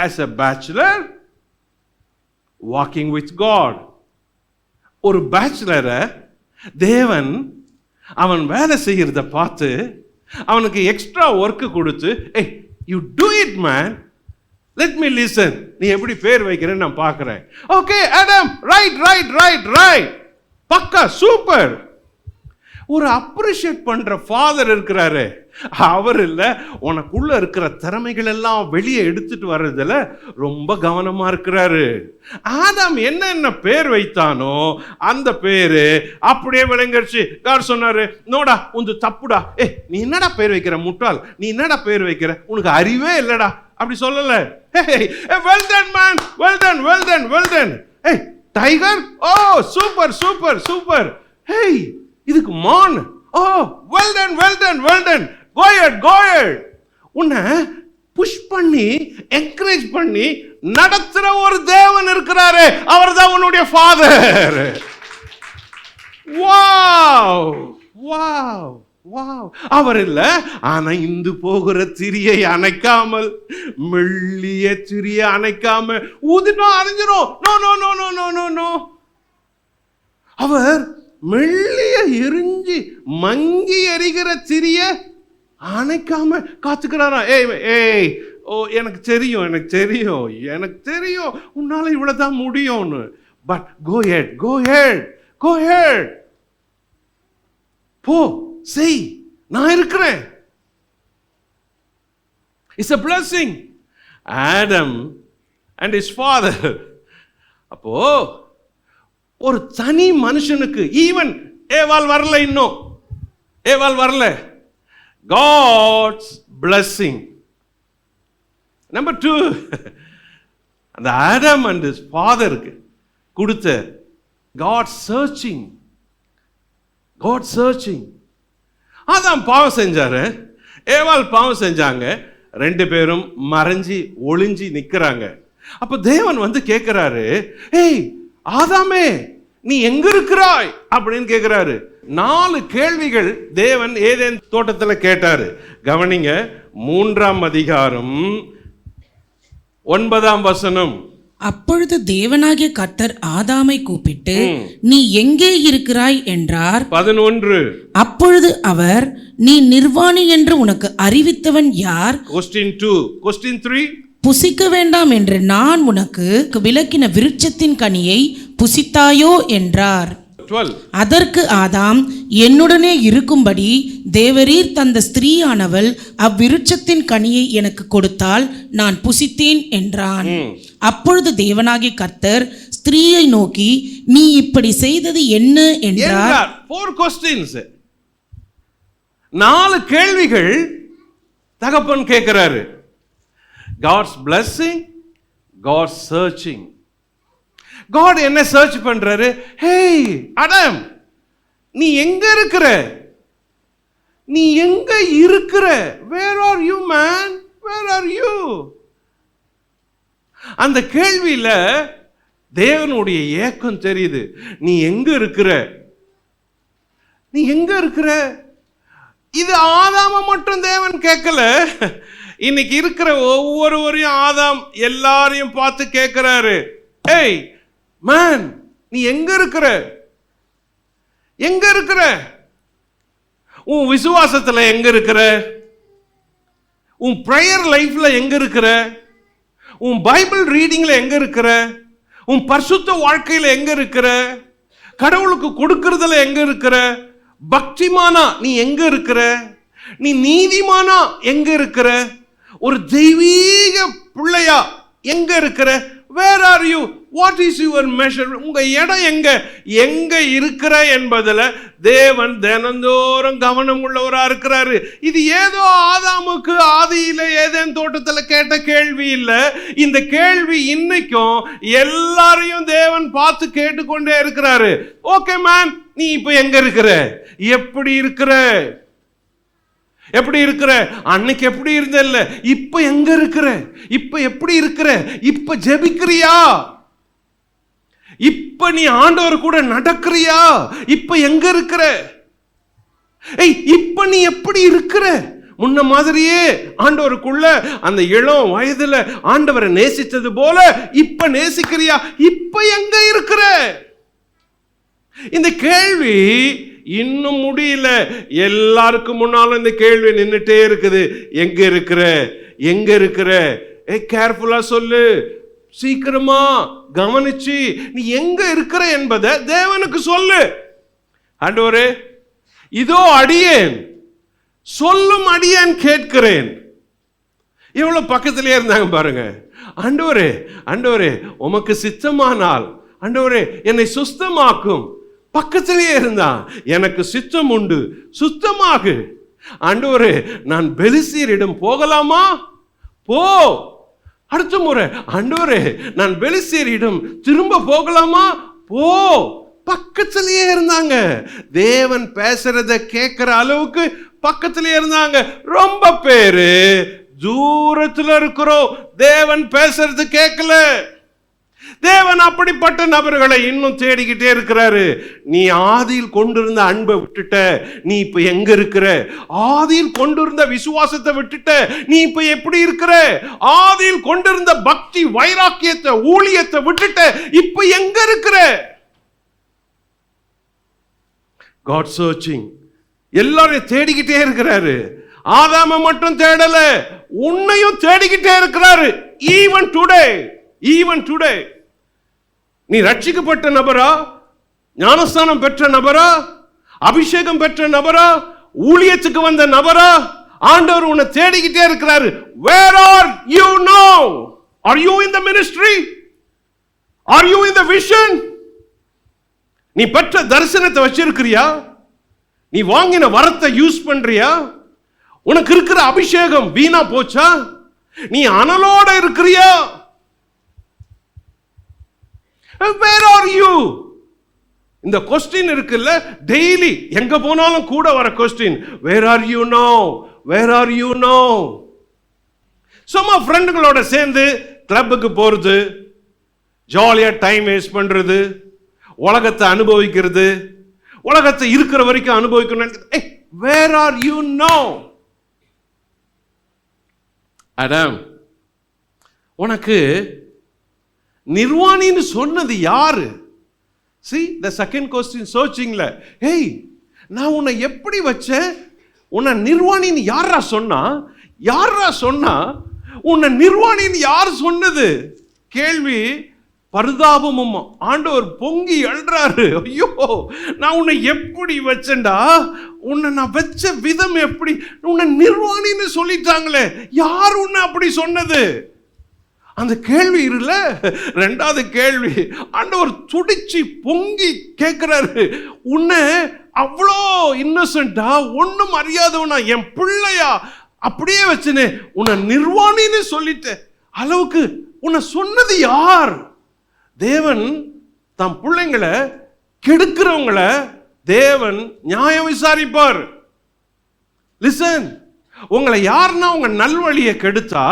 S1: As a bachelor walking with God. ஒரு பேச்சுலரை தேவன் அவன் வேலை செய்யறத பார்த்து அவனுக்கு எக்ஸ்ட்ரா ஒர்க் கொடுத்து, you do it man, let me listen, நீ எப்படி பேர் வைக்கிறேன்னு நான் பார்க்கிறேன். ஓகே ஆடம், ரைட், பக்கா, சூப்பர். ஒரு அப்ரிஷியேட் பண்ற ஃபாதர் இருக்கிறாரு, அவர் இல்ல, உனக்குள்ள இருக்கிற திறமைகள் எல்லாம் வெளியே எடுத்துட்டு வர்றதுல ரொம்ப கவனமா இருக்கிறாரு. ஆதாம் என்ன பேர் வைத்தானோ அந்த பேரு அப்படியே விளங்கிடுச்சு. கார் சொன்னாரு, நோடா உந்து தப்புடா, நீ என்னடா பேர் வைக்கிற முட்டாள், நீ என்னடா பேர் வைக்கிற, உனக்கு அறிவே இல்லடா. அப்படி சொல்லல. well done man, well done. Tiger, oh super. இதுக்கு man, oh well done. Go ahead. உன்னை புஷ் பண்ணி என்கரேஜ் பண்ணி நடத்துற ஒரு தேவன் இருக்கிறாரு, அவர் தான் உன்னுடைய ஃபாதர். வாவ். அவர் இல்ல, ஆனா இந்து போகிற திரியை அணைக்காமல், மெல்லிய திரியை அணைக்காம ஊதினா அணைஞ்சிரும். நோ. அவர் மெல்லிய எரிஞ்சு மங்கி எரிகிற திரிய அணைக்காம காத்துக்கிறாரா. எனக்கு தெரியும் உன்னால இவ்வளவுதான் முடியும்னு. But go ahead. போ, செய், நான் இருக்கிறேன். It's a blessing. Adam and his father. அப்போ ஒரு தனி மனுஷனுக்கு, ஈவன் ஏவாள் வரல, God's blessing. Number 2, அந்த ஆடம் and his fatherக்கு கொடுத்த God searching. ஆதாம் பாவம் செஞ்சாரு, ஏவாள் பாவம் செஞ்சாங்க, ரெண்டு பேரும் மறைஞ்சி ஒளிஞ்சி நிக்கிறாங்க. அப்ப தேவன் கேட்கிறாரு, ஆதாமே நீ எங்க இருக்கிறாய் அப்படின்னு கேட்கிறாரு. 4 கேள்விகள் தேவன் ஏதேன் தோட்டத்துல கேட்டாரு. கவனிங்க, 3ஆம் அதிகாரம் 9ஆம் வசனம்.
S2: அப்பொழுது தேவனாகிய கர்த்தர் ஆதாமை கூப்பிட்டு, நீ எங்கே இருக்கிறாய் என்றார்.
S1: 11.
S2: அப்பொழுது அவர், நீ நிர்வாணி என்று உனக்கு அறிவித்தவன் யார்?
S1: Question 2. Question 3.
S2: புசிக்க வேண்டாம் என்று நான் உனக்கு விலக்கின விருட்சத்தின் கனியை புசித்தாயோ என்றார்.
S1: 12.
S2: அதற்கு ஆதாம், என்னுடனே இருக்கும்படி தேவரீர் தந்த ஸ்திரீயானவள் அவ்விருட்சத்தின் கனியை எனக்கு கொடுத்தால் நான் புசித்தேன் என்றான். அப்பொழுது தேவனாகிய கர்த்தர் ஸ்திரீயை நோக்கி, நீ இப்படி செய்தது என்ன என்றார்.
S1: 4 questions. 4 கேள்விகள் தகப்பன் கேட்கிறாரு. God's blessing, God's searching. God என்ன சர்ச் பண்றாரு? ஹேய் ஆடம், நீ எங்க இருக்கிற? நீ எங்க இருக்கிற? Where are you man? Where are you? அந்த கேள்வியில தேவனுடைய ஏக்கம் தெரியுது. நீ எங்க இருக்கிற? நீ எங்க இருக்கிற? இது ஆதாம மட்டும் தேவன் கேட்கல. இன்னைக்கு இருக்கிற ஒவ்வொருவரையும் ஆதாம் எல்லாரையும் பார்த்து கேட்கிறாரு, ஏய் மேன், நீ எங்க இருக்கிற? எங்க இருக்கிற? உன் விசுவாசத்துல எங்க இருக்கிற? உன் பிரேயர் லைஃப்ல எங்க இருக்கிற? உன் பைபிள் ரீடிங்ல எங்க இருக்கிற? உன் பரிசுத்த வாழ்க்கையில எங்க இருக்கிற? கடவுளுக்கு கொடுக்கறதுல எங்க இருக்கிற? பக்திமானா நீ எங்க இருக்கிற? நீ நீதிமானா எங்க இருக்கிற? ஒரு தெய்வீக பிள்ளையா எங்க இருக்கிற? Where are you? What is your measure? உங்க இடம் எங்க? எங்க இருக்கிற என்பதுல தேவன் தினந்தோறும் கவனம் உள்ளவரா இருக்கிறாரு. இது ஏதோ ஆதாமுக்கு ஆதியில ஏதேன் தோட்டத்துல கேட்ட கேள்வி இல்ல. இந்த கேள்வி இன்னைக்கும் எல்லாரையும் தேவன் பார்த்து கேட்டுக்கொண்டே இருக்கிறாரு. ஓகே மேன், நீ இப்ப எங்க இருக்கிற? எப்படி இருக்கிற? எப்படி இருக்கிற? அன்னைக்கு எப்படி இருந்தல்ல, இப்ப எங்க இருக்கிற? இப்ப எப்படி இருக்கிற? இப்ப ஜெபிக்கிறியா? இப்ப நீ ஆண்டவர் கூட நடக்கிறியா? இப்ப எங்க இருக்கிற? ஏய், இப்ப நீ எப்படி இருக்கிற? முன்ன மாதிரியே ஆண்டவருக்குள்ள அந்த இளம் வயதுல ஆண்டவரை நேசித்தது போல இப்ப நேசிக்கிறியா? இப்ப எங்க இருக்கிற? இந்த கேள்வி இன்னும் முடியல. எல்லாருக்கும் முன்னாலும் இந்த கேள்வி நின்னுட்டே இருக்குது. எங்க இருக்கிற? எங்க இருக்கிற? கேர்ஃபுல்லா சொல்லு, சீக்கிரமா கவனிச்சு நீ எங்க இருக்கிற என்பதை தேவனுக்கு சொல்லு. ஆண்டவரே, இதோ அடியேன், சொல்லும் அடியேன் கேட்கிறேன். இவ்வளவு பக்கத்திலே இருந்தாங்க பாருங்க. ஆண்டவரே, ஆண்டவரே, உமக்கு சித்தமானால் ஆண்டவரே என்னை சுத்தமாக்கும். பக்கத்திலேயே இருந்தான். எனக்கு சித்தம் உண்டு, சுத்தமாகு. ஆண்டவரே, நான் பெலிஸ்தீரிடம் போகலாமா? போ. அடுத்த முறை, ஆண்டவரே, நான் பெலிஸ்தீரிடம் திரும்ப போகலாமா? போ. பக்கத்திலேயே இருந்தாங்க. தேவன் பேசுறத கேட்கிற அளவுக்கு பக்கத்திலேயே இருந்தாங்க. ரொம்ப பேரு தூரத்துல இருக்கிறோம், தேவன் பேசுறது கேட்கல. தேவன் அப்படிப்பட்ட நபர்களை இன்னும் தேடிக்கிட்டே இருக்கிறாரு. நீ ஆதியில் கொண்டிருந்த அன்பை விட்டுட்ட, நீ இப்ப எங்க இருக்கிற? ஆதியில் கொண்டிருந்த விசுவாசத்தை விட்டுட்ட, நீ இப்ப எப்படி இருக்கிற? ஆதியில் கொண்டிருந்த பக்தி வைராக்கியத்தை ஊழியத்தை விட்டுட்ட, இப்ப எங்க இருக்கிற? God searching. எல்லாரையும் தேடிக்கிட்டே இருக்கிறாரு. ஆதாம மட்டும் தேடல, உன்னையும் தேடிக்கிட்டே இருக்கிறாரு. Even today, even today. நீ ரட்சிக்கப்பட்ட நபரா? ஞானஸ்தானம் பெற்ற நபரா? அபிஷேகம் பெற்ற நபரா? ஊழியத்துக்கு வந்த நபரா? ஆண்டவர் உன்னை தேடிக்கிட்டே இருக்கிறாரு. Where are you now? Are you in the ministry? Are you in the vision? நீ பெற்ற தரிசனத்தை வச்சிருக்கிறியா? நீ வாங்கின வரத்தை யூஸ் பண்றியா? உனக்கு இருக்கிற அபிஷேகம் வீணா போச்சா? நீ அனலோட இருக்கிறியா? Where are you? இந்த கொஸ்டின் இருக்குல்ல, டெய்லி எங்க போனாலும் கூட வர question. Where are you now? Where are you now? சும்மா ஃப்ரெண்டுகளோட சேர்ந்து கிளப்புக்கு போறது, ஜாலியா டைம் வேஸ்ட் பண்றது, உலகத்தை அனுபவிக்கிறது, உலகத்தை இருக்கிற வரைக்கும் அனுபவிக்கணும். Where are you now? Adam, உனக்கு நிர்வாணின்னு சொன்னது யாரு? See, the second question searchingல, hey, நான் உன்னை எப்படி வச்சேன்? உன்னை நிர்வாணின்னு யாரா சொன்னா? யாரா சொன்னா? உன்னை நிர்வாணின்னு யார் சொன்னது? கேள்வி பரிதாபமும். ஆண்டவர் பொங்கி எழுறாரு. ஐயோ, நான் உன்னை எப்படி வச்சேன்டா? உன்னை நான் வச்ச விதம் எப்படி? உன்னை நிர்வாணின்னு சொல்லிட்டாங்களே, யார் உன்னை அப்படி சொன்னது? அந்த கேள்வி இல்ல. ரெண்டாவது கேள்வி, ஆண்டவர் துடிச்சு பொங்கி கேட்கிறாரு, உன்னை அவ்வளோ இன்னசென்ட்டா, ஒன்னும் அறியாதவனா, என் பிள்ளையா அப்படியே வச்சுனே, உன்னை நிர்வாணின்னு சொல்லிட்ட அளவுக்கு உன்னை சொன்னது யார்? தேவன் தம் பிள்ளைங்களை கெடுக்கிறவங்கள தேவன் நியாயம் விசாரிப்பார். லிசன், உங்களை யாருன்னா உங்க நல்வழியை கெடுத்தா,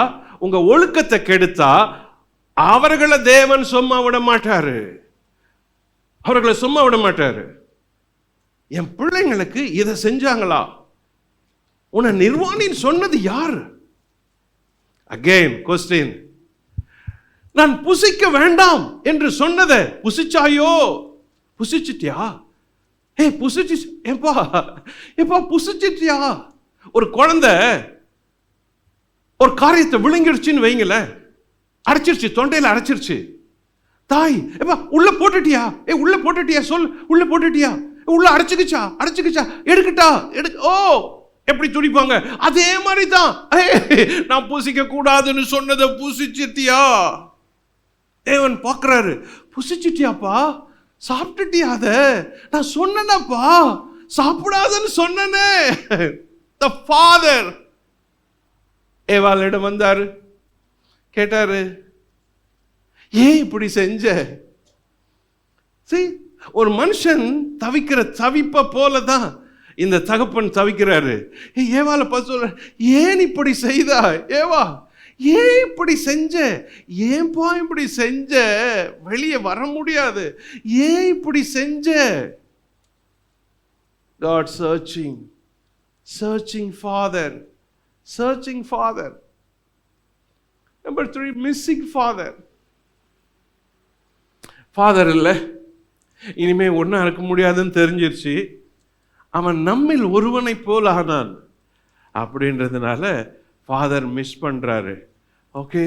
S1: உங்க ஒழுக்கத்தை கெடுத்தா, அவர்களை தேவன் சும்மா விட மாட்டாரு. அவர்களை சும்மா விட மாட்டாரு. என் பிள்ளைங்களுக்கு இதை செஞ்சாங்களா, உன்னை நிர்வாணின்னு சொன்னது யாரு? Again question. நான் புசிக்க வேண்டாம் என்று சொன்னதை புசிச்சாயோ? புசிச்சிட்டியா? புசிச்சு எப்பா புசிச்சிட்டியா? ஒரு குழந்தை ஒரு காரியத்தை விழுங்கிடுச்சுன்னு வைங்கள, அடைச்சிருச்சு, தொண்டையில அடைச்சிருச்சு. தாய் எப்பா உள்ள போட்டுட்டியா? உள்ள போட்டுட்டியா? சொல், உள்ள போட்டுட்டியா? உள்ள அடைச்சுக்கிச்சா? எடுக்கட்டா? ஓ, எப்படி துடிப்பாங்க. அதே மாதிரி தான் நான் புசிக்க கூடாதுன்னு சொன்னதை புசிச்சிட்டியா? தேவன் பார்க்கிறாரு. புசிச்சிட்டியாப்பா? சாப்பிட்டுட்டியா? அத நான் சொன்னேனப்பா, சாப்பிடாதன்னு சொன்னனே. The father ஏவாளிடம் வந்தாரு, கேட்டாரு, ஏன் இப்படி செஞ்ச? ஒரு மனுஷன் தவிக்கிற தவிப்ப போலதான் இந்த தகப்பன் தவிக்கிறாரு. ஏவாளை பார்த்து சொல்ற, ஏன் இப்படி செய்தா? ஏவா, ஏன் இப்படி செஞ்ச? ஏன்பா இப்படி செஞ்ச? வெளியே வர முடியாது. ஏன் இப்படி செஞ்ச? God searching father. Number 3, missing father. Father இல்லை, இனிமே ஒன்றா இருக்க முடியாதுன்னு தெரிஞ்சிருச்சு. அவன் நம்மில் ஒருவனை போல் ஆனான் அப்படின்றதுனால ஃபாதர் மிஸ் பண்றாரு. ஓகே,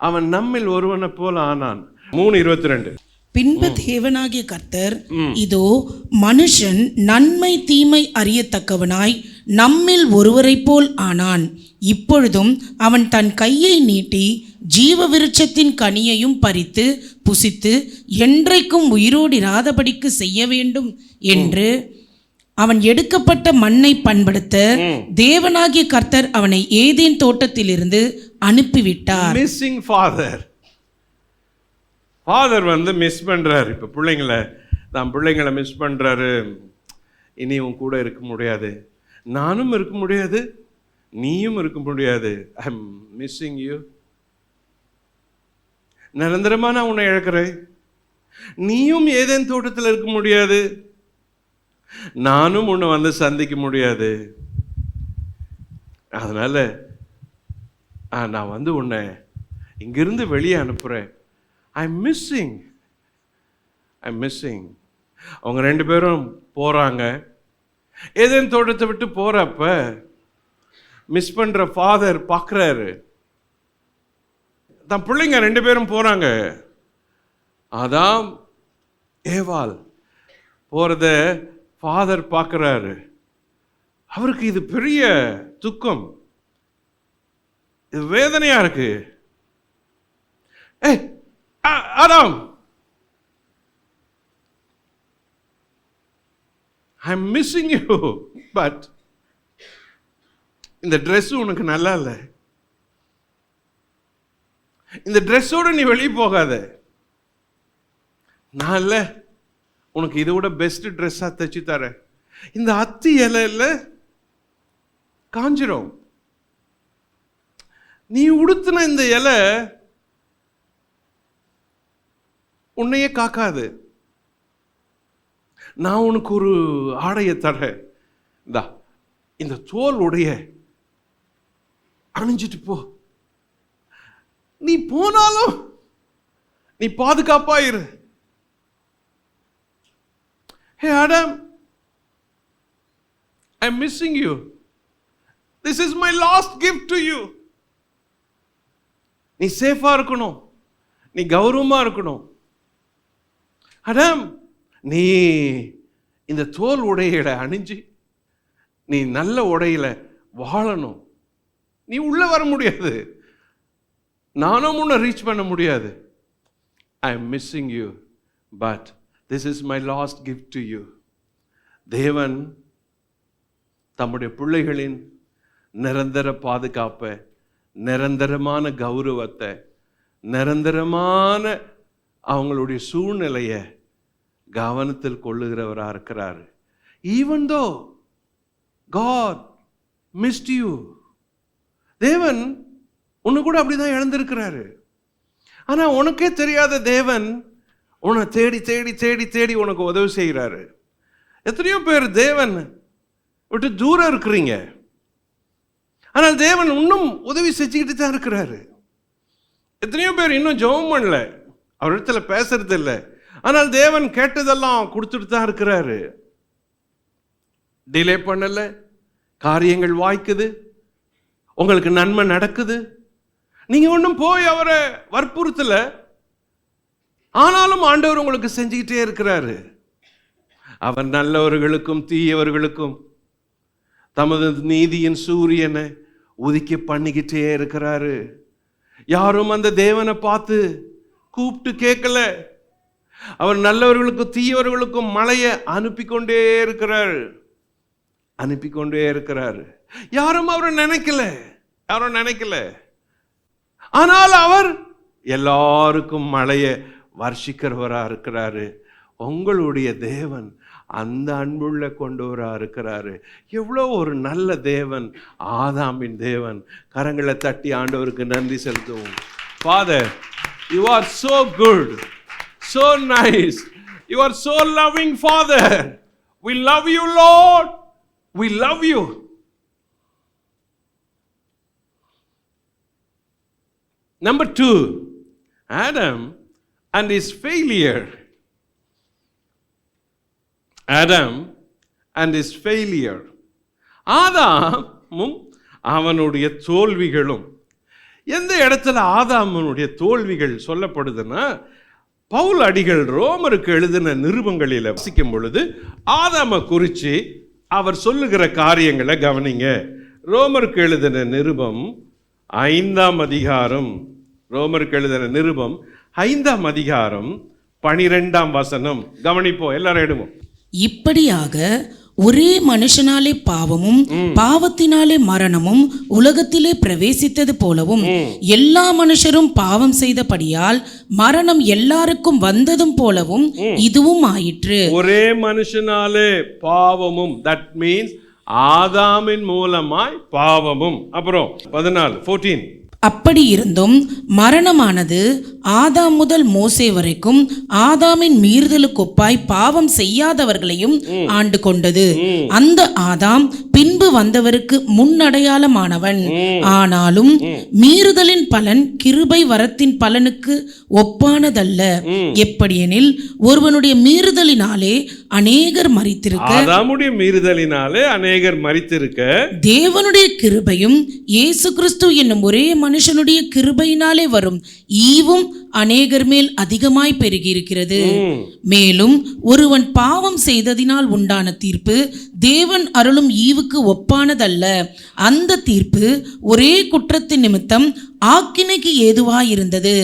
S1: அவன் நம்மில் ஒருவனை போல் ஆனான். 3:22.
S2: பின்பு தேவனாகிய கர்த்தர், இதோ மனுஷன் நன்மை தீமை அறியத்தக்கவனாய் நம்மில் ஒருவரைப் போல் ஆனான். இப்பொழுதும் அவன் தன் கையை நீட்டி ஜீவ விருட்சத்தின் கனியையும் பறித்து புசித்து என்றைக்கும் உயிரோடிராதபடிக்கு செய்ய வேண்டும் என்று அவன் எடுக்கப்பட்ட மண்ணை பண்படுத்த தேவனாகிய கர்த்தர் அவனை ஏதேன் தோட்டத்திலிருந்து அனுப்பிவிட்டார்.
S1: மிஸ்ஸிங் ஃபாதர் மிஸ் பண்றாரு. இப்ப பிள்ளைங்களை மிஸ் பண்றாரு. இனி உன் கூட இருக்க முடியாது, நானும் இருக்க முடியாது, நீயும் இருக்க முடியாது. I am missing you. நிரந்தரமா நான் உன்னை இழக்கிறேன். நீயும் ஏதேன் தோட்டத்தில் இருக்க முடியாது, நானும் உன்னை சந்திக்க முடியாது. அதனால நான் உன்னை இங்கிருந்து வெளியே அனுப்புறேன். I'm missing. அவங்க 2 பேரும் போறாங்க. ஏதேன் தோட்டத்தை விட்டு போறப்ப மிஸ் பண்ற ஃபாதர் பார்க்குறாரு. தன் பிள்ளைங்க 2 பேரும் போறாங்க. அதான் ஏவாள் போறத ஃபாதர் பார்க்குறாரு. அவருக்கு இது பெரிய துக்கம், இது வேதனையா இருக்கு. ஆதாம், I'm missing you, but இந்த ட்ரெஸ் உனக்கு நல்லா இல்லை. இந்த ட்ரெஸ்ஸோட நீ வெளியே போகாத. நான் இல்லை, உனக்கு இதை விட பெஸ்ட் ட்ரெஸ்ஸா தைச்சு தரேன். இந்த அத்தி இலையில காஞ்சிரும். நீ உடுத்தின இந்த இலை உன்னையே காக்காது. நான் உனக்கு ஒரு ஆடையை தரேன். இந்த தோல் உடைய அணிஞ்சிட்டு போ. நீ போனாலும் நீ பாதுகாப்பாயிரு. Hey Adam, I'm missing you. This is my last gift to you. நீ சேஃபா இருக்கணும், நீ கௌரவமா இருக்கணும். அடம், நீ இந்த தோல் உடையில அணிஞ்சு நீ நல்ல உடையில வாழணும். நீ உள்ள வர முடியாது, நானும் உன்னை ரீச் பண்ண முடியாது. I am missing you, but this is my last gift to you. தேவன் தம்முடைய பிள்ளைகளின் நிரந்தர பாதுகாப்பை, நிரந்தரமான கௌரவத்தை, நிரந்தரமான அவங்களுடைய சூழ்நிலையை கவனத்தில் கொள்ளுகிறவராக இருக்கிறாரு. Even though God missed you, தேவன் உன்னை கூட அப்படிதான் இழந்திருக்கிறாரு. ஆனா உனக்கே தெரியாத தேவன் உன்னை தேடி தேடி தேடி தேடி உனக்கு உதவி செய்கிறாரு. எத்தனையோ பேர் தேவன் விட்டு தூரம் இருக்கிறீங்க, ஆனால் தேவன் இன்னும் உதவி செஞ்சுக்கிட்டு தான் இருக்கிறாரு. எத்தனையோ பேர் இன்னும் ஜெபம் பண்ணல, அவரிடத்துல பேசுறது இல்லை, ஆனால் தேவன் கேட்டதெல்லாம் கொடுத்துட்டு தான் இருக்கிறாரு. டிலே பண்ணல, காரியங்கள் வாய்க்குது, உங்களுக்கு நன்மை நடக்குது. நீங்க ஒன்றும் போய் அவரை வற்புறுத்தல, ஆனாலும் ஆண்டவர் உங்களுக்கு செஞ்சுக்கிட்டே இருக்கிறாரு. அவர் நல்லவர்களுக்கும் தீயவர்களுக்கும் தமது நீதியின் சூரியனை உதிக்க பண்ணிக்கிட்டே இருக்கிறாரு. யாரும் அந்த தேவனை பார்த்து கூப்பிட்டு கேட்கல. அவர் நல்லவர்களுக்கும் தீயவர்களுக்கும் மழையை அனுப்பி கொண்டே இருக்கிறார், அனுப்பி கொண்டே இருக்கிறாரு. யாரும் அவரை நினைக்கல, ஆனால் அவர் எல்லாருக்கும் மழையை வர்ஷிக்கிறவரா இருக்கிறாரு. உங்களுடைய தேவன் அந்த அன்புள்ள கொண்டவரா இருக்கிறாரு. எவ்வளோ ஒரு நல்ல தேவன், ஆதாமின் தேவன். கரங்களை தட்டி ஆண்டவருக்கு நன்றி செலுத்துவோம். Father, you are so good, so nice, you are so loving, Father. We love you, Lord, we love you. Number 2, Adam and his failure. Adam and his failure. ஆதாமும் அவனுடைய தோல்விகளும். எந்த இடத்துல ஆதாமனுடைய தோல்விகள் சொல்லப்படுதுன்னா, பவுல் அடிகள் ரோமருக்கு எழுதின நிருபங்களில் வாசிக்கும் பொழுது ஆதாமை குறித்து அவர் சொல்லுகிற காரியங்களை கவனிங்க. ரோமருக்கு எழுதின நிருபம் 5ஆம் அதிகாரம், ரோமருக்கு எழுதின நிருபம் 5ஆம் அதிகாரம் 12ஆம் வசனம் கவனிப்போம், எல்லாரும் எடுவோம்.
S2: இப்படியாக ஒரே மனுஷனாலே பாவமும் பாவத்தினாலே மரணமும் உலகத்திலே பிரவேசித்தது போலவும் எல்லா மனுஷரும் பாவம் செய்தபடியால் மரணம் எல்லாருக்கும் வந்ததும் போலவும் இதுவும் ஆயிற்று.
S1: ஒரே மனுஷனாலே பாவமும், தட் மீன்ஸ் ஆதாமின் மூலமாய் பாவமும். அப்புறம் 14
S2: அப்படி இருந்தும் மரணமானது ஆதாம் முதல் மோசே வரைக்கும் ஆதாமின் மீறுதலுக்கொப்பாய் பாவம் செய்யாதவர்களையும் ஆண்டு கொண்டது. அந்த ஆதாம் பின்பு வந்தவருக்கு முன்னடையாளமானவன். ஆனாலும் மீறுதலின் பலன் கிருபை வரத்தின் பலனுக்கு ஒப்பானதல்ல. எப்படியெனில் ஒருவனுடைய மீறுதலினாலே அநேகர் மரித்திருக்க,
S1: ஆதாமுடைய மீறுதலினாலே அநேகர் மரித்திருக்க,
S2: தேவனுடைய கிருபையும் இயேசு கிறிஸ்து என்னும் ஒரே மனுஷனுடைய கிருபையினாலே வரும் ஈவும் அநேகர் மேல் அதிகமாய் பெருகியிருக்கிறது. மேலும் ஒருவன் பாவம் செய்ததினால் உண்டான தீர்ப்பு தேவன் அருளும் ஈவுக்கு ஒப்பானதல்ல. அந்த தீர்ப்பு ஒரே குற்றத்தின் நிமித்தம் ஆக்கினைக்கு ஏதுவாயிருந்தது.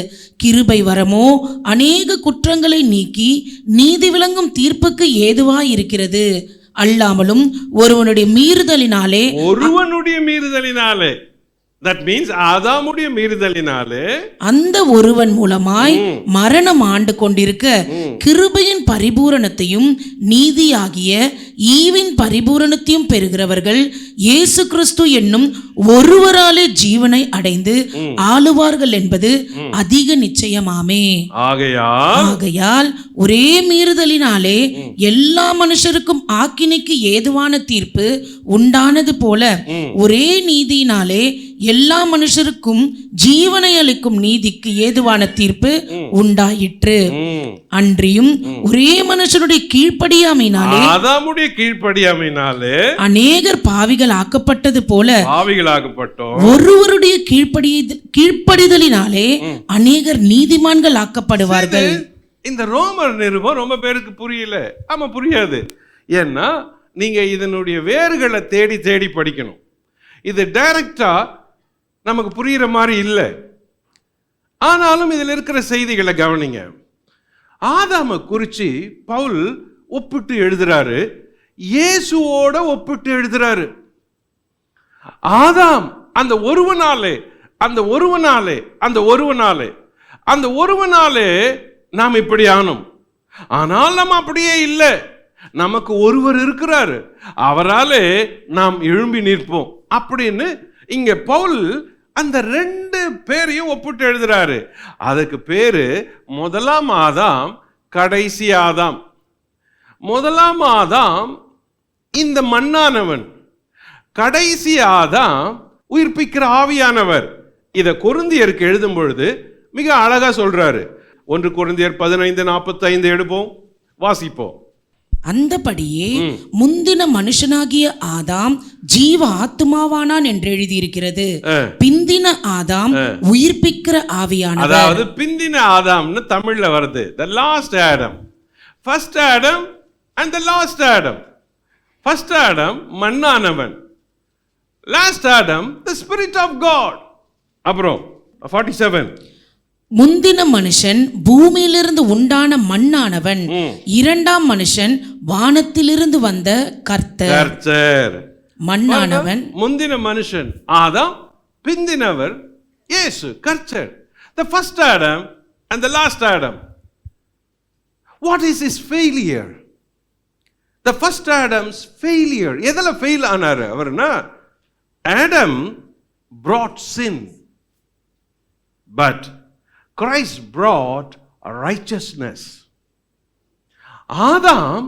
S2: கிருபை வரமோ அநேக குற்றங்களை நீக்கி நீதி விளங்கும் தீர்ப்புக்கு ஏதுவாயிருக்கிறது. அல்லாமலும் ஒருவனுடைய மீறுதலினாலே
S1: that means ஆதாமுடைய மீறுதலினாலே
S2: அந்த ஒருவன் மூலமாய் மரணம் ஆண்டு கொண்டிருக்க, கிருபையின் பரிபூரணத்தையும் நீதியாகிய ஈவின் பரிபூரணத்தையும் பெறுகிறவர்கள் இயேசு கிறிஸ்து என்னும் ஒருவராலே ஜீவனை அடைந்து ஆளுவார்கள் என்பது அதிக நிச்சயமாமே. ஆகையால் ஒரே மீறுதலினாலே எல்லா மனுஷருக்கும் ஆக்கினைக்கு ஏதுவான தீர்ப்பு உண்டானது போல ஒரே நீதியினாலே எல்லா மனுஷருக்கும் ஜீவனை அளிக்கும் நீதிக்கு ஏதுவான தீர்ப்பு உண்டாயிற்று. அன்றியும் ஒரே மனுஷனுடைய கீழ்ப்படியாமையினாலே,
S1: ஆதாமுடைய கீழ்ப்படியாமையினாலே
S2: அநேகர் பாவிகள் ஆக்கப்பட்டது போல
S1: பாவிகளாக்கப்பட்டோம்.
S2: ஒருவருடைய கீழ்ப்படிதலினாலே அநேகர் நீதிமான்கள் ஆக்கப்படுவார்கள்.
S1: இந்த ரோமர் நிருபம் ரொம்ப பேருக்கு புரியல. ஆமா, புரியாது. ஏன்னா நீங்க இதனுடைய வேர்களை தேடி தேடி படிக்கணும். இது டைரக்டா நமக்கு புரிகிற மாதிரி இல்லை. ஆனாலும் இதில் இருக்கிற செய்திகளை கவனிங்க. ஆதாமை குறித்து பவுல் ஒப்பிட்டு எழுதுறாரு, இயேசுவோட ஒப்பிட்டு எழுதுறாரு. ஆதாம் அந்த ஒருவனாலே நாம் இப்படி ஆனோம். ஆனால் நம்ம அப்படியே இல்லை. நமக்கு ஒருவர் இருக்கிறாரு, அவராலே நாம் எழும்பி நிற்போம் அப்படின்னு இங்க பவுல் அந்த 2 பேரையும் ஒப்பிட்டு எழுதுறாரு. அதுக்கு பேரு முதலாம் ஆதாம், கடைசி ஆதாம். முதலாம் ஆதாம் இந்த மண்ணானவன், கடைசி ஆதாம் உயிர்ப்பிக்கிற ஆவியானவர். இதை கொரிந்தியருக்கு எழுதும் பொழுது மிக அழகா சொல்றாரு. 1 கொரிந்தியர் 15:45 எடுப்போம், வாசிப்போம்.
S2: அந்தபடியே முந்தின மனுஷனாகிய ஆதாம் ஜீவ ஆத்துமாவானான் என்று எழுதியிருக்கிறது. பிந்தின ஆதாம் உயிர்ப்பிக்கிற ஆவியானவர்.
S1: அதாவது பிந்தின ஆதாம்னு தமிழ்ல வருது. the last Adam, first Adam and the last Adam. first Adam மண்ணானவன், last Adam the spirit of God. அப்புறம் 47,
S2: முந்தின மனுஷன் பூமியிலிருந்து உண்டான மண்ணானவன், இரண்டாம் மனுஷன் வானத்திலிருந்து வந்த கர்த்தர். மண்ணானவன்
S1: முந்தின மனுஷன் ஆதாம், பிந்தினவர் இயேசு கர்த்தர். the first Adam and the last Adam. what is his failure? the first Adam's failure, எதல ஃபெயில் ஆனாரு அவர்னா, Adam brought sin, but Christ brought righteousness. ஆதாம்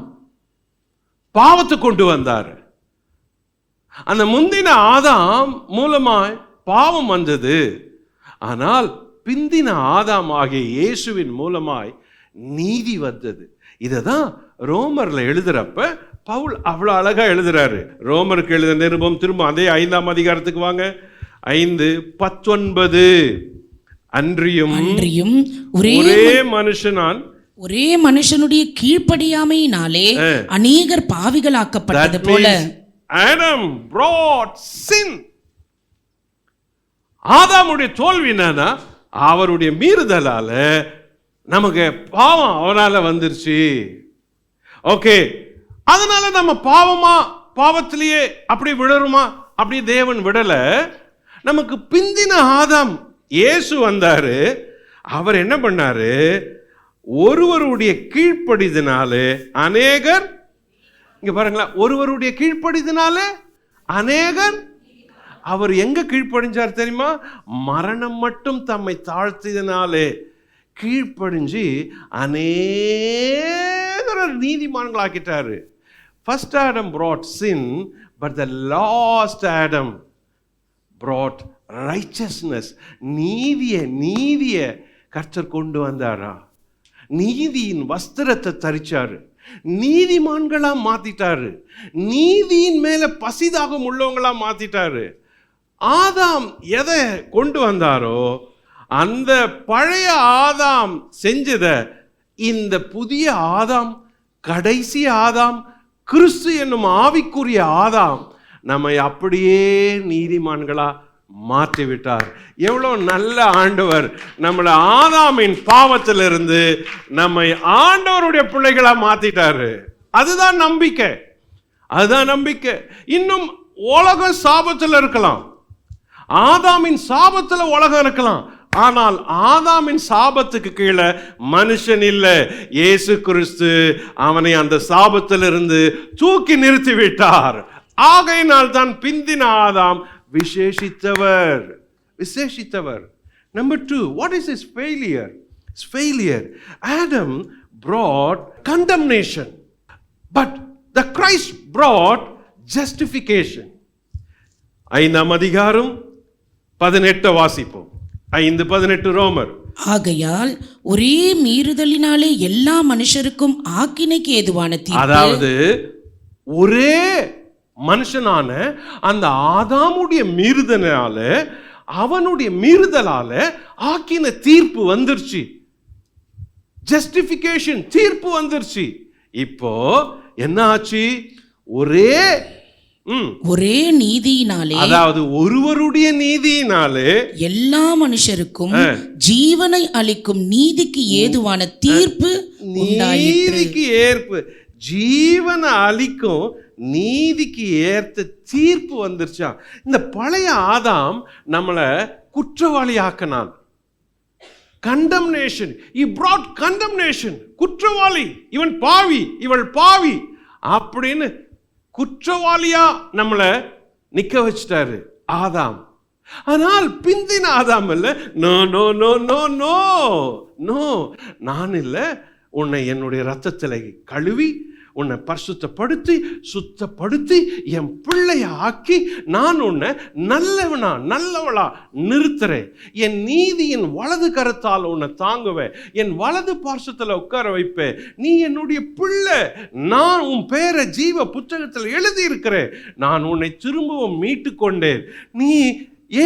S1: பாவத்தை கொண்டு வந்தார். அந்த முந்தின ஆதாம் மூலமாய் பாவம் வந்தது. ஆனால் பிந்தின ஆதாம் ஆகிய இயேசுவின் மூலமாய் நீதி வந்தது. இததான் ரோமர்ல எழுதுறப்ப பவுல் அவ்வளவு அழகா எழுதுறாரு. ரோமருக்கு எழுத நிருபம் திரும்ப அதே 5ஆம் அதிகாரத்துக்கு வாங்க. 5:19. அன்றியும் ஒரே
S2: மனுஷனுடைய கீழ்ப்படியாமையினாலே அநேகர் பாவிகளாக்கப்பட்டது போல
S1: Adam brought sin. ஆதாமுடைய தோல்வி என்னன்னா, அவருடைய மீறுதலால நமக்கு பாவம் அவனால வந்துருச்சு. ஓகே, அதனால நம்ம பாவத்திலேயே அப்படி விடருமா? அப்படி தேவன் விடல. நமக்கு பிந்தின ஆதாம் இயேசு வந்தாரு. அவர் என்ன பண்ணாரு? ஒருவருடைய கீழ்ப்படிதனாலே அநேகர், இங்க பாருங்களா, ஒருவருடைய கீழ்ப்படிதனாலே அநேகர். அவர் எங்க கீழ்ப்படிஞ்சார் தெரியுமா? மரணம் மட்டும் தம்மை தாழ்த்தினாலே கீழ்ப்படிஞ்சு அநேகர் நீதிமான்களாக்கிட்டாரு. First Adam brought sin, but the last Adam brought righteousness. நீதிய கர்த்தர் கொண்டு வந்தாரா? நீதியின் வஸ்திரத்தை தரிச்சாரு, நீதிமான்களா மாத்திட்டாரு, நீதியின் மேல பசிதாகம் உள்ளவங்களா மாத்திட்டாரு. ஆதாம் எதை கொண்டு வந்தாரோ அந்த பழைய ஆதாம் செஞ்சத இந்த புதிய ஆதாம், கடைசி ஆதாம், கிறிஸ்து என்னும் ஆவிக்குரிய ஆதாம் நம்மை அப்படியே நீதிமான்களா மாற்றி விட்டார். எவ்வளவு நல்ல ஆண்டவர்! நம்மளை ஆதாமின் பாவத்திலிருந்து நம்மை ஆண்டவருடைய பிள்ளைகளா மாத்திட்டாரு. அதுதான் நம்பிக்கை, அதுதான் நம்பிக்கை. இன்னும் உலகம் சாபத்தில் இருக்கலாம், ஆதாமின் சாபத்துல உலகம் இருக்கலாம், ஆனால் ஆதாமின் சாபத்துக்கு கீழே மனுஷன் இல்லை. இயேசு கிறிஸ்து அவனை அந்த சாபத்திலிருந்து தூக்கி நிறுத்தி விட்டார். ஆகையினால் தான் பிந்தின ஆதாம் விசேஷித்தவர். Number 2, what is his failure? His failure, Adam brought condemnation, but the Christ brought justification. 5ஆம் அதிகாரம் 18 வாசிப்போம். 5:18 ரோமர்.
S2: ஆகையால் ஒரே மீறுதலினாலே எல்லா மனுஷருக்கும் ஆக்கினைக்கு ஏதுவான தீர்ப்பு.
S1: அதாவது ஒரே மனுஷனான அந்த ஆதாமுடைய மீறுதலால, அவனுடைய மீறுதலால ஆக்கின தீர்ப்பு வந்துருச்சு. ஜஸ்டிபிகேஷன், தீர்ப்பு வந்துருச்சு. இப்போ என்ன ஆச்சு? ஒரே நீதியினாலே, அதாவது ஒருவருடைய நீதியினாலே எல்லா மனுஷருக்கும் ஜீவனை அளிக்கும் நீதிக்கு ஏதுவான தீர்ப்பு நீதிக்கு ஏற்பு, ஜீவனை அளிக்கும் நீதிக்கு ஏற்ற தீர்ப்பு வந்துருச்சா? இந்த பழைய ஆதாம் நம்மளை குற்றவாளி ஆக்கினான். கண்டம்னேஷன். he brought condemnation. குற்றவாளி, இவன் பாவி, இவள் பாவி அப்படின்னு குற்றவாளியா நம்மளை நிக்க வச்சிட்டாரு ஆதாம். ஆனால் பிந்தின ஆதாம் இல்ல, no no no no no no, நான் இல்ல, உன்னை என்னுடைய ரத்தத்தில் கழுவி உன்னை பரிசுத்தப்படுத்தி சுத்தப்படுத்தி என் பிள்ளைய ஆக்கி நான் உன்னை நல்லவளா நிறுத்துறேன். என் நீதியின் வலது கரத்தால் உன்னை தாங்குவேன், என் வலது பார்சத்தில் உட்கார வைப்பேன். நீ என்னுடைய பிள்ளை, நான் உன் பேரை ஜீவ புத்தகத்தில் எழுதி இருக்கிறேன். நான் உன்னை திரும்பவும் மீட்டு கொண்டேன். நீ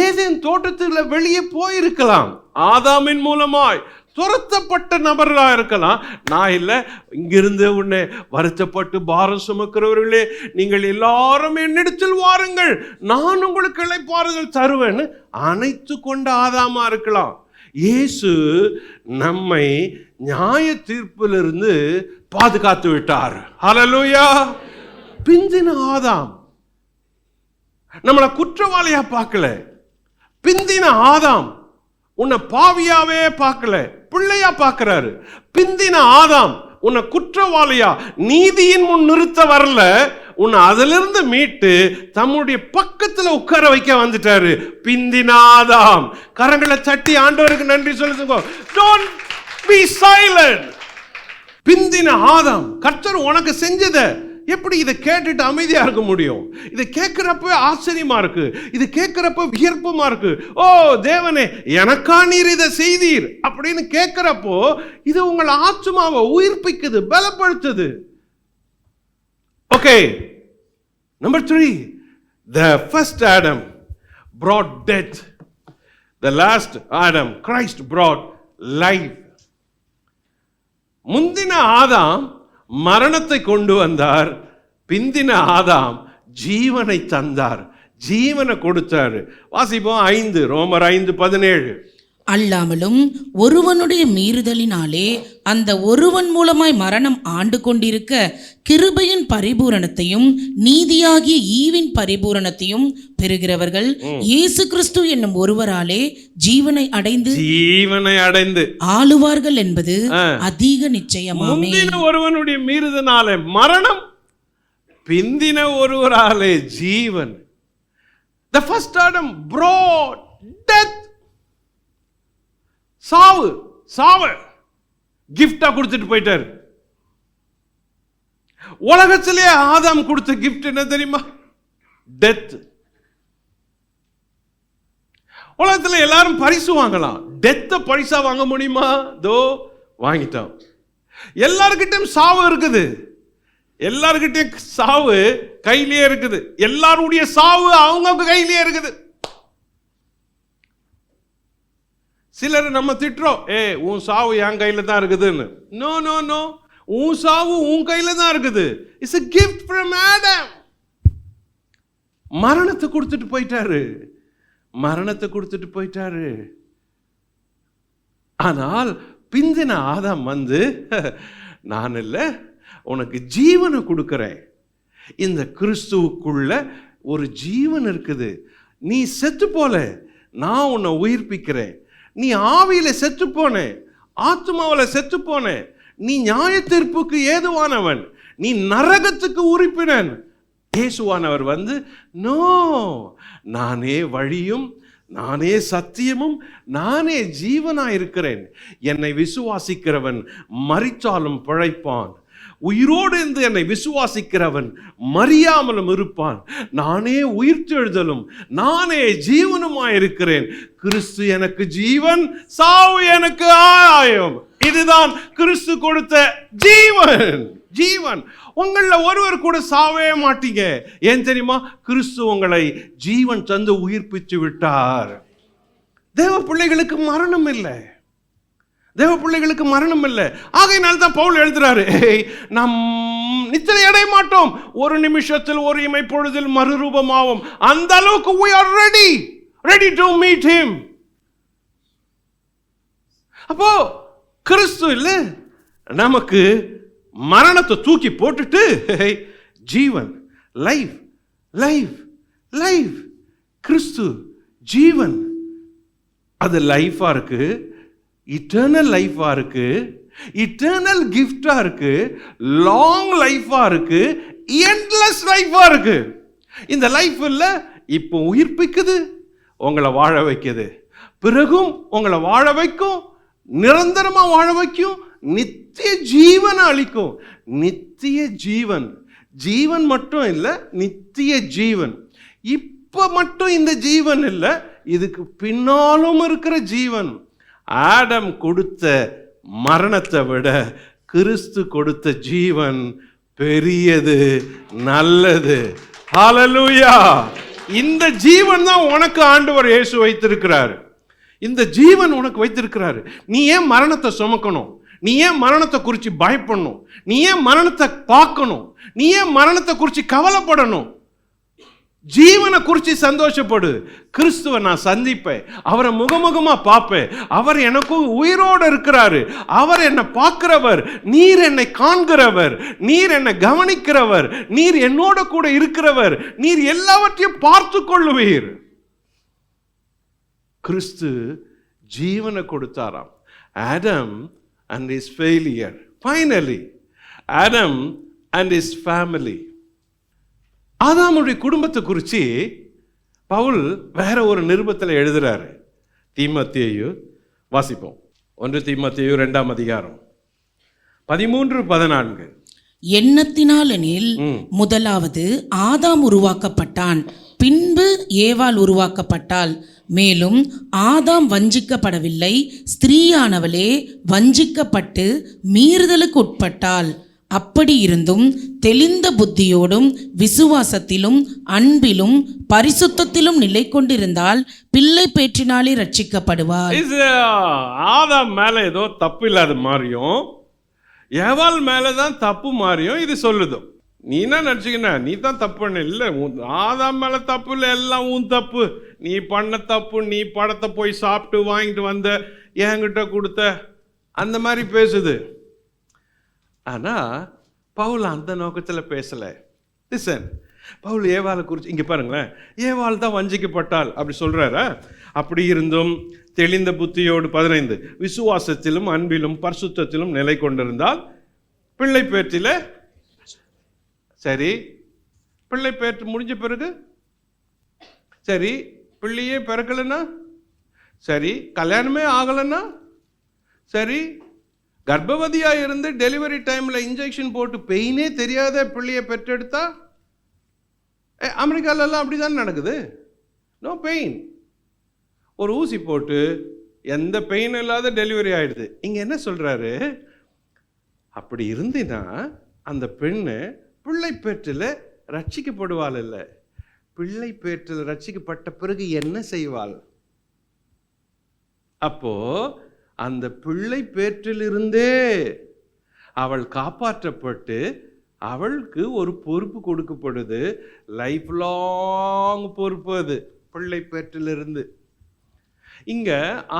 S1: ஏதேன் தோட்டத்தில் வெளியே போயிருக்கலாம், ஆதாமின் மூலமாய் துரத்தப்பட்ட நபர்களா இருக்கலாம். நான் இல்லை, இங்கிருந்து உன்னை வருத்தப்பட்டு பாரம் சுமக்கிறவர்களே, நீங்கள் எல்லாரும் என்னிடத்தில் வாருங்கள், நான் உங்களுக்கு இளைப்பாறுதல் தருவேன்னு அணைத்து கொண்ட ஆதாமா இருக்கலாம். இயேசு நம்மை நியாய தீர்ப்பிலிருந்து பாதுகாத்து விட்டார். ஹல்லேலூயா. பிந்தின ஆதாம் நம்மளை குற்றவாளியா பார்க்கல. பிந்தின ஆதாம் உன்னை பாவியாவே பார்க்கல, பிள்ளையா பார்க்கிறாரு. பிந்தின ஆதாம் உன்னை குற்றவாளியா நீதியின் முன் நிறுத்த வரல, உன்னை அதிலிருந்து மீட்டு தம்முடைய பக்கத்துல உட்கார வைக்க வந்துட்டாரு. பிந்தின ஆதாம். கரங்களை தட்டி ஆண்டவருக்கு நன்றி சொல்லுங்க. Don't be silent. பிந்தின ஆதாம், கர்த்தர் உனக்கு செஞ்சத எப்படி இதை கேட்டுட்டு அமைதியா இருக்க முடியும்? இதை கேட்கிறப்ப ஆச்சரியமா இருக்கு, இது கேட்கிறப்ப வியர்ப்பமா இருக்கு. ஓ தேவனே, எனக்கா நீர் இதை செய்தீர் அப்படின்னு கேட்கிறப்போ இது உங்கள் ஆத்மாவை உயிர்ப்பிக்குது, பலப்படுத்துது. Okay, number 3, the first Adam brought death, the last Adam, Christ, brought life. முந்தின ஆதாம் மரணத்தை கொண்டு வந்தார், பிந்தின ஆதாம் ஜீவனை தந்தார், ஜீவனை கொடுத்தார். வாசிப்போம் 5 ரோமர் 5:17.
S2: அல்லாமலும் ஒருவனுடைய மீறுதலினாலே அந்த ஒருவன் மூலமாய் மரணம் ஆண்டு கொண்டிருக்க கிருபையின் பரிபூரணத்தையும் நீதியாகிய ஈவின் பரிபூரணத்தையும் பெறுகிறவர்கள் இயேசு கிறிஸ்து என்னும் ஒருவராலே ஜீவனை அடைந்து ஆளுவார்கள் என்பது அதிக நிச்சயமாமே.
S1: ஒருவனுடைய மீறுதனாலே மரணம், பிந்தின ஒருவராலே ஜீவன். The first Adam brought death. சாவு கிஃப்டா கொடுத்துட்டு போயிட்டார். உலகத்திலே ஆதாம் கொடுத்த கிஃப்ட் என்ன தெரியுமா? டெத். உலகத்துல எல்லாரும் பரிசு வாங்கலாம், டெத்த பரிசா வாங்க முடியுமா? தோ வாங்கிட்டோம். எல்லார்கிட்டையும் சாவு இருக்குது, எல்லார்கிட்டையும் சாவு கையிலேயே இருக்குது, எல்லாருடைய சாவு அவங்க கையிலேயே இருக்குது. சிலர் நம்ம திட்டுறோம், உன் சாவு என் கையில தான் இருக்குதுன்னு. நோ நோ நோ, உன் சாவு உன் கையில தான் இருக்குது. It's a gift from Adam. மரணத்தை கொடுத்துட்டு போயிட்டாரு. ஆனால் பிந்தின ஆதாம் வந்து, நான் இல்லை, உனக்கு ஜீவனை கொடுக்கிறேன். இந்த கிறிஸ்துவுக்குள்ள ஒரு ஜீவன் இருக்குது. நீ செத்து போல, நான் உன்னை உயிர்ப்பிக்கிறேன். நீ ஆவியில செத்து போன, ஆத்மாவில் செத்து போன, நீ நியாய தீர்ப்புக்கு ஏதுவானவன், நீ நரகத்துக்கு உறுப்பினன். இயேசுவானவர் வந்து, நோ, நானே வழியும் நானே சத்தியமும் நானே ஜீவனாயிருக்கிறேன். என்னை விசுவாசிக்கிறவன் மரித்தாலும் பிழைப்பான், உயிரோடு இருந்து என்னை விசுவாசிக்கிறவன் மறியாமலும் இருப்பான். நானே உயிர்த்தெழுதலும் நானே ஜீவனுமாயிருக்கிறேன். கிறிஸ்து எனக்கு ஜீவன், சாவு எனக்கு ஆயம். இதுதான் கிறிஸ்து கொடுத்த ஜீவன். உங்கள ஒருவர் கூட சாவே மாட்டீங்க. ஏன் தெரியுமா? கிறிஸ்து உங்களை ஜீவன் தந்து உயிர்ப்பித்து விட்டார். தேவ பிள்ளைகளுக்கு மரணம் இல்லை, ஆகையினால் தான் பவுல் எழுதுறாரு, நாம் நித்திரை அடைய மாட்டோம், ஒரு நிமிஷத்தில் ஒரு இமை பொழுதில் மறுரூபமாவோம். அந்த அளவுக்கு we are ready to meet him. அப்போ கிறிஸ்து இல்ல நமக்கு மரணத்தை தூக்கி போட்டுட்டு ஜீவன், லைஃப், கிறிஸ்து ஜீவன், அது லைஃபா இருக்கு. இட்டர்னல் லைஃபா இருக்கு, இட்டர்னல் கிஃப்டா இருக்கு, லாங் லைஃபா இருக்கு, எண்ட்லெஸ் லைஃபா இருக்கு. இந்த லைஃப் இல்ல இப்போ உயிர்ப்பிக்குது, உங்களை வாழ வைக்குது, பிறகும் உங்களை வாழ வைக்கும், நிரந்தரமா வாழ வைக்கும், நித்திய ஜீவனை அளிக்கும். நித்திய ஜீவன், ஜீவன் மட்டும் இல்லை, நித்திய ஜீவன். இப்ப மட்டும் இந்த ஜீவன் இல்லை, இதுக்கு பின்னாலும் இருக்கிற ஜீவன். ஆடம் கொடுத்த மரணத்தை விட கிறிஸ்து கொடுத்த ஜீவன் பெரியது, நல்லது. ஹல்லேலூயா! இந்த ஜீவன் தான் உனக்கு ஆண்டவர் இயேசு வைத்திருக்கிறார். இந்த ஜீவன் உனக்கு வைத்திருக்கிறாரு. நீ ஏன் மரணத்தை சுமக்கணும்? நீ ஏன் மரணத்தை குறித்து பயப்படணும்? நீ ஏன் மரணத்தை பார்க்கணும்? நீ ஏன் மரணத்தை குறித்து கவலைப்படணும்? ஜீவனை குறித்து சந்தோஷப்படு. கிறிஸ்துவை நான் சந்திப்பேன், அவரை முகமுகமா பார்ப்பேன், அவர் எனக்கு உயிரோடு இருக்கிறாரு, அவர் என்னை பார்க்கிறவர், நீர் என்னை காண்கிறவர், நீர் என்னை கவனிக்கிறவர், நீர் என்னோட கூட இருக்கிறவர், நீர் எல்லாவற்றையும் பார்த்து கொள்ளுவீர். கிறிஸ்து ஜீவனை கொடுத்தாராம். Adam and his failure, finally Adam and his family. ஆதாமுடைய குடும்பத்தை குறித்து பவுல் வேற ஒரு நிருபத்தில் எழுதுறாரு. தீமோத்தேயு வாசிப்போம். 1 தீமோத்தேயு 2ஆம் அதிகாரம் 13-14.
S2: எண்ணத்தினாலெனில் முதலாவது ஆதாம் உருவாக்கப்பட்டான், பின்பு ஏவாள் உருவாக்கப்பட்டாள். மேலும் ஆதாம் வஞ்சிக்கப்படவில்லை, ஸ்திரீயானவளே வஞ்சிக்கப்பட்டு மீறுதலுக்கு உட்பட்டாள். அப்படி இருந்தும் தெளிந்த புத்தியோடும் விசுவாசத்திலும் அன்பிலும் பரிசுத்தத்திலும் நிலை கொண்டிருந்தால் பிள்ளை பேற்றினாலே ரட்சிக்கப்படுவாள்.
S1: ஆதாம் மேல ஏதோ தப்பு இல்லாத மாதிரியும் ஏவாள் மேலதான் தப்பு மாதிரியும் இது சொல்லுது. நீ என்ன நினச்சிக்கின, நீ தான் தப்பு பண்ண? இல்லை, ஆதாம் மேலே தப்பு இல்லை, எல்லாம் உன் தப்பு. நீ பண்ண தப்பு, நீ படத்தை போய் சாப்பிட்டு வாங்கிட்டு வந்த, என்கிட்ட கொடுத்த, அந்த மாதிரி பேசுது. ஆனால் பவுல் அந்த நோக்கத்தில் பேசலை. லிசன், பவுல் ஏவாளை குறித்து இங்கே பாருங்களேன், ஏவாள் தான் வஞ்சிக்கப்பட்டாள் அப்படி சொல்கிறாரா? அப்படி இருந்தும் தெளிந்த புத்தியோடு 15 விசுவாசத்திலும் அன்பிலும் பரிசுத்தத்திலும் நிலை கொண்டிருந்தால் பிள்ளை பேற்றில். சரி, பிள்ளை பேற்று முடிஞ்ச பிறகு, சரி பிள்ளையே பிறக்கலைன்னா, சரி கல்யாணமே ஆகலைன்னா, சரி கர்ப்பவதியாக இருந்து டெலிவரி டைமில் இன்ஜெக்ஷன் போட்டு பெயினே தெரியாத பிள்ளையை பெற்றெடுத்தா, அமெரிக்காலெல்லாம் அப்படி தானே நடக்குது. நோ பெயின், ஒரு ஊசி போட்டு எந்த பெயின் இல்லாத டெலிவரி ஆகிடுது. இங்கே என்ன சொல்கிறாரு? அப்படி இருந்தினா அந்த பெண்ணு பிள்ளை பேற்றில் ரட்சிக்கப்படுவாள். இல்லை, பிள்ளை பேற்றில் ரட்சிக்கப்பட்ட பிறகு என்ன செய்வாள்? அப்போ அந்த பிள்ளை பேற்றிலிருந்தே அவள் காப்பாற்றப்பட்டு அவளுக்கு ஒரு பொறுப்பு கொடுக்கப்படுது. லைஃப் லாங் பொறுப்பு அது, பிள்ளை பேற்றிலிருந்து. இங்க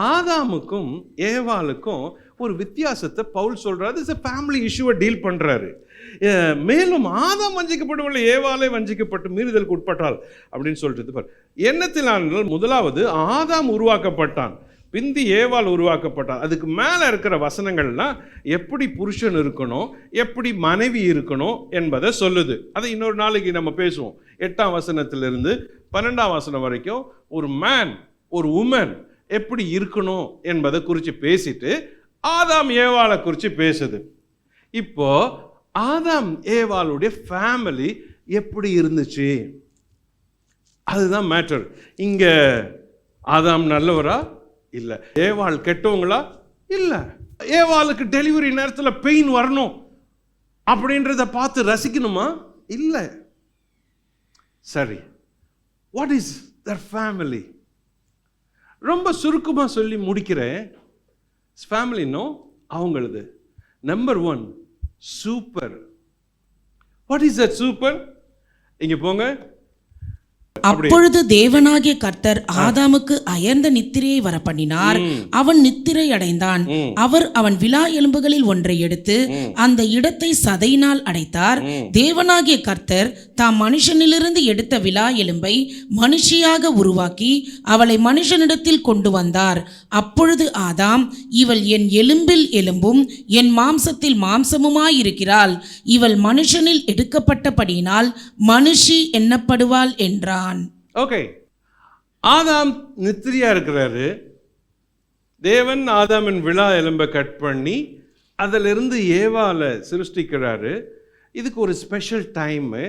S1: ஆதாமுக்கும் ஏவாளுக்கும் ஒரு வித்தியாசத்தை பவுல் சொல்றாரு. It's a family issue deal பண்றாரு. மேலும் ஆதாம் வஞ்சிக்கப்படவில்லை, ஏவாளை வஞ்சிக்கப்பட்டு மீறுதலுக்கு உட்பட்டாள் அப்படின்னு சொல்றது பாரு. எண்ணத்தினால் முதலாவது ஆதாம் உருவாக்கப்பட்டான், பிந்தி ஏவாள் உருவாக்கப்பட்டாள். அதுக்கு மேலே இருக்கிற வசனங்கள்லாம் எப்படி புருஷன் இருக்கணும், எப்படி மனைவி இருக்கணும் என்பதை சொல்லுது. அதை இன்னொரு நாளைக்கு நம்ம பேசுவோம். 8ஆம் வசனத்திலிருந்து 12ஆம் வசனம் வரைக்கும் ஒரு மேன் ஒரு உமன் எப்படி இருக்கணும் என்பதை குறித்து பேசிட்டு ஆதாம் ஏவாளை குறித்து பேசுது. இப்போ ஆதாம் ஏவாளுடைய ஃபேமிலி எப்படி இருந்துச்சு, அதுதான் மேட்டர். இங்க ஆதாம் நல்லவரா? இல்லை. ஏவாள் கெட்டவங்களா? இல்லை. ஏவாளுக்கு டெலிவரி நேரத்தில் பெயின் வரணும் அப்படின்றத பார்த்து ரசிக்கணுமா? இல்லை. சரி, வாட் இஸ் தர் ஃபேமிலி? ரொம்ப சுருக்கமாக சொல்லி முடிக்கிறேன். ஃபேமிலினோ அவங்களது number 1 super. What is that super? இங்கே போங்க,
S2: அப்பொழுது தேவனாகிய கர்த்தர் ஆதாமுக்கு அயர்ந்த நித்திரையை வர பண்ணினார். அவன் நித்திரை அடைந்தான். அவர் அவன் விலா எலும்புகளில் ஒன்றை எடுத்து அந்த இடத்தை சதையினால் அடைத்தார். தேவனாகிய கர்த்தர் தாம் மனுஷனிலிருந்து எடுத்த விலா எலும்பை மனுஷியாக உருவாக்கி அவளை மனுஷனிடத்தில் கொண்டு வந்தார். அப்பொழுது ஆதாம், இவள் என் எலும்பில் எலும்பும் என் மாம்சத்தில் மாம்சமுமாயிருக்கிறாள். இவள் மனுஷனில் எடுக்கப்பட்டபடியினால் மனுஷி எண்ணப்படுவாள் என்றான்.
S1: ஓகே, ஆதாம் நித்திரியா இருக்கிறாரு. தேவன் ஆதாமின் விலா எலும்பை கட் பண்ணி அதிலிருந்து ஏவால சிருஷ்டிக்கிறாரு. இதுக்கு ஒரு ஸ்பெஷல் டைமு,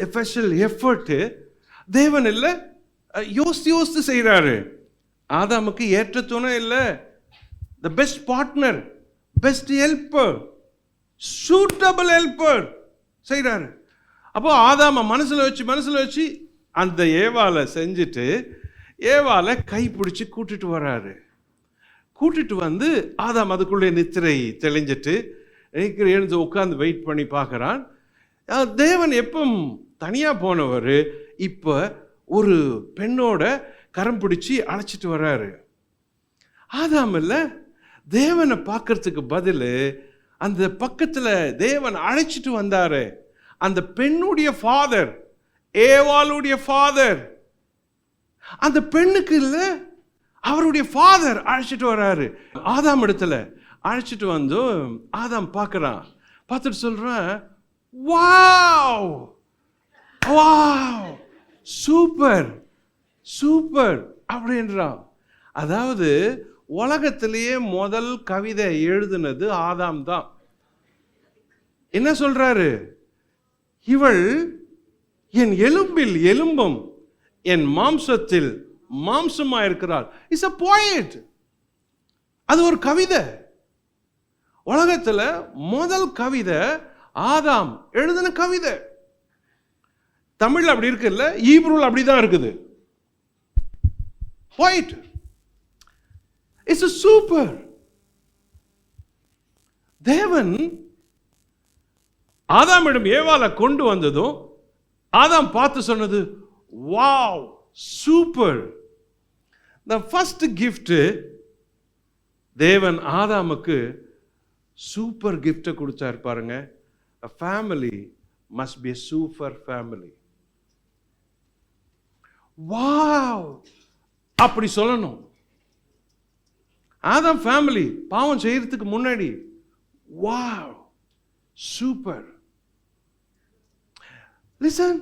S1: ஸ்பெஷல் எஃபர்ட்டு. தேவன் இல்லை, யோசித்து செய்கிறாரு. ஆதாமுக்கு ஏற்ற துணை இல்லை, the best partner, best helper, suitable helper செய்கிறாரு. அப்போ ஆதாம மனசில் வச்சு அந்த ஏவாலை செஞ்சுட்டு ஏவாலை கை பிடிச்சி கூட்டிட்டு வராரு. கூட்டிட்டு வந்து ஆதாம் அதுக்குள்ளே நித்திரை தெளிஞ்சிட்டு எழுந்து உட்காந்து வெயிட் பண்ணி பார்க்குறான். தேவன் எப்போ தனியாக போனவர் இப்போ ஒரு பெண்ணோட கரம் பிடிச்சி அழைச்சிட்டு வர்றாரு. ஆதாம் இல்லை, தேவனை பார்க்கறதுக்கு பதில் அந்த பக்கத்தில் தேவன் அழைச்சிட்டு வந்தாரு. அந்த பெண்ணுடைய ஃபாதர், ஏவாளுடைய ஃபாதர், அந்த பெண்ணுக்கு இல்லை, அவருடைய ஃபாதர் அழைச்சிட்டு வர்றாரு. ஆதாம் இடத்துல அழைச்சிட்டு வந்து ஆதாம் பார்க்குறான். பார்த்துட்டு சொல்கிறான், வாவ் வாவ், சூப்பர் சூப்பர் அப்படின்றான். அதாவது உலகத்திலேயே முதல் கவிதை எழுதுனது ஆதாம் தான். என்ன சொல்றாரு? இவள் என் எலும்பில் எலும்பும் என் மாம்சத்தில் மாம்சமா இருக்கிறாள். It's a poet. அது ஒரு கவிதை. உலகத்துல முதல் கவிதை ஆதாம் எழுதின கவிதை. தமிழ் அப்படி இருக்குல்ல, ஈப்ரூல் அப்படிதான் இருக்குது. poet. It's a super. தேவன் ஆதாமிடம் ஏவாளை கொண்டு வந்ததும் ஆதாம் பார்த்து சொன்னது, wow super. the first gift, தேவன் ஆதாமுக்கு சூப்பர் கிஃப்ட் கொடுத்தார் பாருங்க. a family must be a super family. Wow அப்படி சொல்லணும். ஆதாம் ஃபேமிலி பாவம் செய்யறதுக்கு முன்னாடி வாவ் சூப்பர். லிசன்,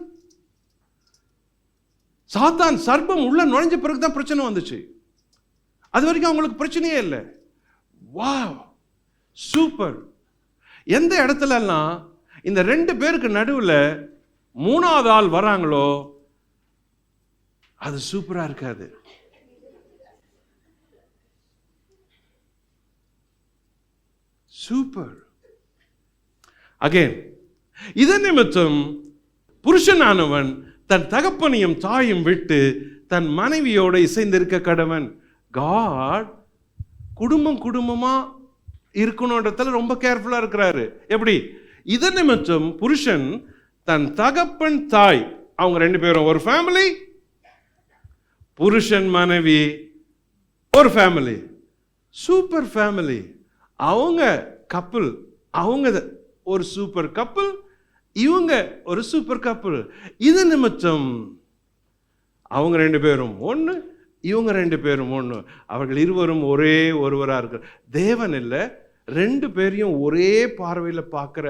S1: சாத்தான் சர்ப்பம் உள்ள நுழைஞ்ச பிறகுதான் பிரச்சனை வந்துச்சு. அது வரைக்கும் அவங்களுக்கு பிரச்சனையே இல்லை. Wow super. எந்த இடத்துல எல்லாம் இந்த ரெண்டு பேருக்கு நடுவில் மூணாவது ஆள் வராங்களோ அது சூப்பரா இருக்காது. சூப்பர். அகைன், இதன் நிமித்தம் புருஷனானவன் தன் தகப்பனையும் தாயும் விட்டு தன் மனைவியோட இசைந்திருக்க கடவன். காட் குடும்பமா இருக்கணும்ன்றதுல ரொம்ப கேர்ஃபுல்லா இருக்கிறாரு. எப்படி? இதன் நிமித்தம் புருஷன் தன் தகப்பன் தாய், அவங்க ரெண்டு பேரும் ஒரு ஃபேமிலி. புருஷன் மனைவி ஒரு ஃபேமிலி, சூப்பர் ஃபேமிலி. அவங்க கப்பிள், அவங்க ஒரு சூப்பர் கப்பிள், இவங்க ஒரு சூப்பர் கப்பிள். இது நிமித்தம் அவங்க ரெண்டு பேரும் ஒன்று, இவங்க ரெண்டு பேரும் ஒன்று. அவர்கள் இருவரும் ஒரே ஒருவராக இருக்கிற தேவன் இல்லை, ரெண்டு பேரையும் ஒரே பார்வையில் பார்க்குற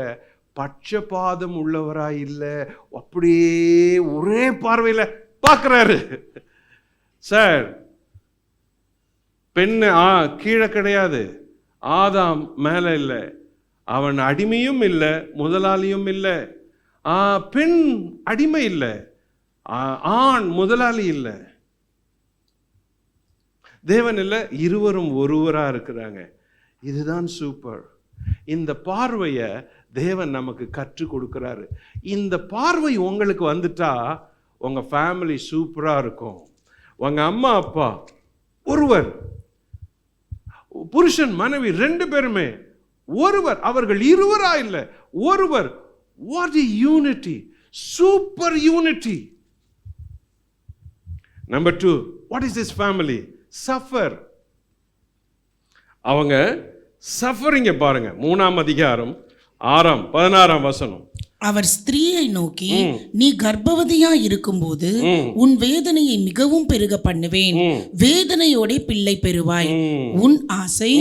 S1: பட்சபாதம் உள்ளவராக இல்லை, அப்படியே ஒரே பார்வையில் பார்க்குறாரு. சார், பெண்ணு கீழே கிடையாது, ஆதாம் மேலே இல்லை, அவன் அடிமையும் இல்லை, முதலாளியும் இல்லை. பெண் அடிமை இல்லை, ஆண் முதலாளி இல்லை. தேவன் இல்லை, இருவரும் ஒருவரா இருக்கிறாங்க. இதுதான் சூப்பர். இந்த பார்வையை தேவன் நமக்கு கற்றுக் கொடுக்கிறாரு. இந்த பார்வை உங்களுக்கு வந்துட்டா உங்க ஃபேமிலி சூப்பரா இருக்கும். உங்க அம்மா அப்பா ஒருவர், புருஷன் மனைவி ரெண்டு பேருமே ஒருவர், அவர்கள் இருவரா இல்லை, ஒருவர். What is unity, super unity. Number 2, what is this family? Suffer. அவங்க சஃபரிங்க பாருங்க. 3ஆம் அதிகாரம் 6ஆம் 16ஆம் வசனம்.
S2: அவர் ஸ்திரீயை நோக்கி, நீ கர்ப்பவதியா இருக்கும்போது உன் வேதனையை மிகவும் பெருக பண்ணுவேன், வேதனையோட பிள்ளை பெறுவாய், உன் ஆசை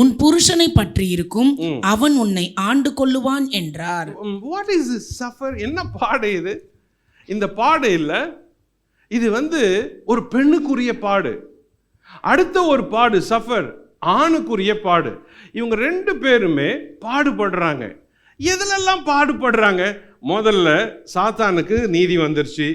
S2: உன் புருஷனை பற்றி இருக்கும், அவன் உன்னை ஆண்டு கொள்ளுவான் என்றார்.
S1: What is this suffer? என்ன பாடு இது? இந்த பாடு இல்ல, இது ஒரு பெண்ணுக்குரிய பாடு. அடுத்த ஒரு பாடு சஃபர், ஆணுக்குரிய பாடு. இவங்க 2 பேருமே பாடுபடுறாங்க. எதுலெல்லாம் பாடுபடுறாங்க? முதல்ல சாத்தானுக்கு நீதி வந்துருச்சு,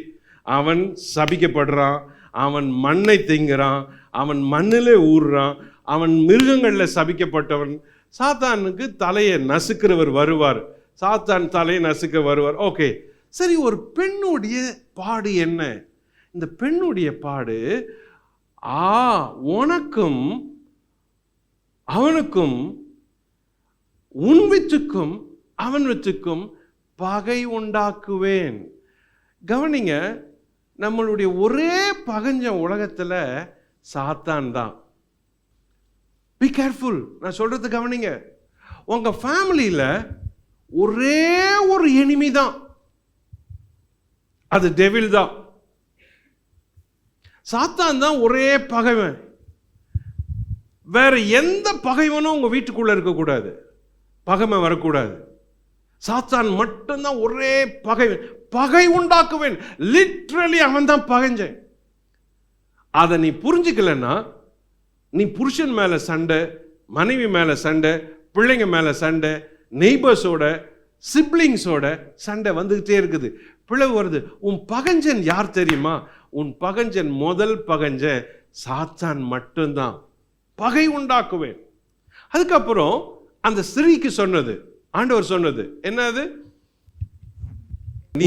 S1: அவன் சபிக்கப்படுறான், அவன் மண்ணை திங்குறான், அவன் மண்ணிலே ஊறுறான், அவன் மிருகங்களில் சபிக்கப்பட்டவன். சாத்தானுக்கு தலையை நசுக்கிறவர் வருவார், சாத்தான் தலையை நசுக்க வருவார். ஓகே, சரி, ஒரு பெண்ணுடைய பாடு என்ன? இந்த பெண்ணுடைய பாடு, உனக்கும் அவனுக்கும் உன் வித்துக்கும் அவன் வித்துக்கும் பகை உண்டாக்குவேன். கவனிங்க, நம்மளுடைய ஒரே பகஞ்ச உலகத்துல சாத்தான் தான். பி கேர்ஃபுல், நான் சொல்றது கவனிங்க. உங்க ஃபேமிலியில ஒரே ஒரு எனிமி தான், அது டெவில் தான். சாத்தான் தான் ஒரே பகைவன். வேற எந்த பகைவனும் உங்க வீட்டுக்குள்ள இருக்கக்கூடாது, பகைமை வரக்கூடாது. சாத்தான் மட்டும்தான் ஒரே பகைவன். பகை உண்டாக்குவேன், லிட்ரலி அவன் தான் பகைஞ்சேன். அதை நீ புரிஞ்சுக்கலன்னா நீ புருஷன் மேல சண்டை, மனைவி மேல சண்டை, பிள்ளைங்க மேல சண்டை, நெய்பர்ஸோட சிப்ளிங்ஸோட சண்டை வந்துகிட்டே இருக்குது, பிளவு வருது. உன் பகஞ்சன் யார் தெரியுமா? உன் பகஞ்சன், முதல் பகஞ்சன் சாத்தான் மட்டும்தான். பகை உண்டாக்குவேன். அதுக்கப்புறம் அந்த ஸ்திரீக்கு சொன்னது, ஆண்டவர் சொன்னது என்னது?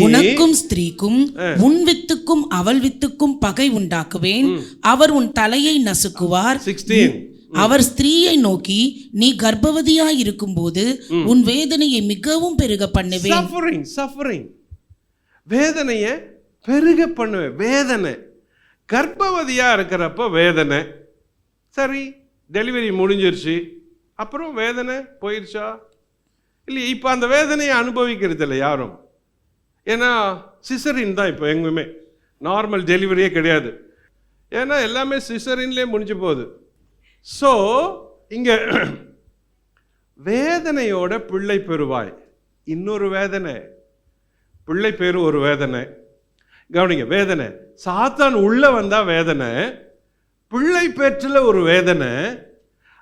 S2: உனக்கும் ஸ்திரீக்கும் உன் வித்துக்கும் அவள் வித்துக்கும் பகை உண்டாக்குவேன், அவர் உன் தலையை நசுக்குவார்.
S1: 16,
S2: அவர் ஸ்திரீயை நோக்கி, நீ கர்ப்பவதியாய் இருக்கும்போது உன் வேதனையை மிகவும் பெருக பண்ணுவேன்.
S1: சஃபரிங், வேதனையை பெருக பண்ணுவேன். வேதனை, கர்ப்பவதியா இருக்கிறப்ப வேதனை. சரி, டெலிவரி முடிஞ்சிருச்சு, அப்புறம் வேதனை போயிடுச்சா? இல்லை, இப்போ அந்த வேதனையை அனுபவிக்கிறது இல்லை யாரும். ஏன்னா சிசரின் தான் இப்போ எங்குமே, நார்மல் டெலிவரியே கிடையாது. ஏன்னா எல்லாமே சிசரின்லேயே முடிஞ்சு போகுது. ஸோ இங்கே வேதனையோட பிள்ளை பெறுவாய், இன்னொரு வேதனை. பிள்ளை பேரு ஒரு வேதனை. கவனிங்க, வேதனை சாத்தான் உள்ள வந்தா வேதனை, பிள்ளை பேற்றில் ஒரு வேதனை,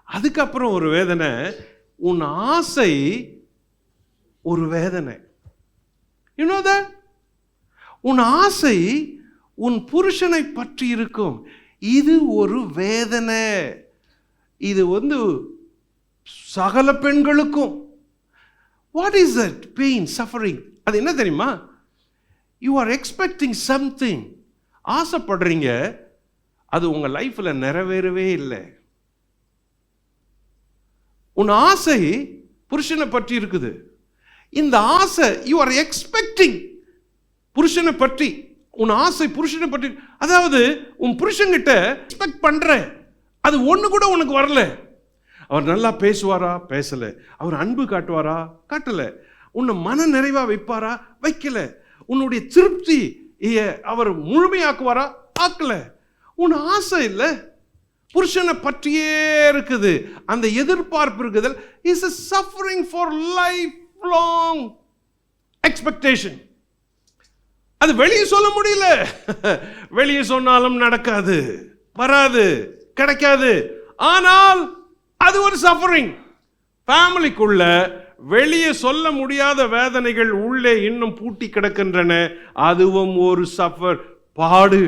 S1: அதுக்கப்புறம் ஒரு வேதனை, உன் ஆசை ஒரு வேதனை. You know that? உன் ஆசை உன் புருஷனை பற்றி இருக்கும், இது ஒரு வேதனை. இது சகல பெண்களுக்கும். What is that pain, suffering? அது என்ன தெரியுமா? You are expecting something, ஆசைப்படுறீங்க, அது உங்க லைஃப்ல நிறைவேறவே இல்லை. உன் ஆசை புருஷனை பற்றி இருக்குது. இந்த ஆசை you are expecting புருஷனை பற்றி, உன் ஆசை புருஷனை பற்றி. அதாவது உன் புருஷன்கிட்ட எக்ஸ்பெக்ட் பண்ற, அது ஒண்ணு கூட உனக்கு வரல. அவர் நல்லா பேசுவாரா? பேசல. அவர் அன்பு காட்டுவாரா? காட்டல. உன்னை மன நிறைவா வைப்பாரா? வைக்கல. உன்னுடைய திருப்தி அவர் முழுமையாக்குவாரா? ஆக்கல. உன் ஆசை இல்ல, புருஷனை பற்றியே இருக்குது. அந்த எதிர்பார்ப்பு இருக்குது. Is a suffering for lifelong expectation. அது வெளியே சொல்ல முடியல. வெளியே சொன்னாலும் நடக்காது, வராது, கிடைக்காது. ஆனால் அது ஒரு சஃபரிங். ஃபேமிலிக்குள்ள வெளியே சொல்ல முடியாத வேதனைகள் உள்ளே இன்னும் பூட்டி கிடக்கின்றன. அதுவும் ஒரு சஃபர், பாடு.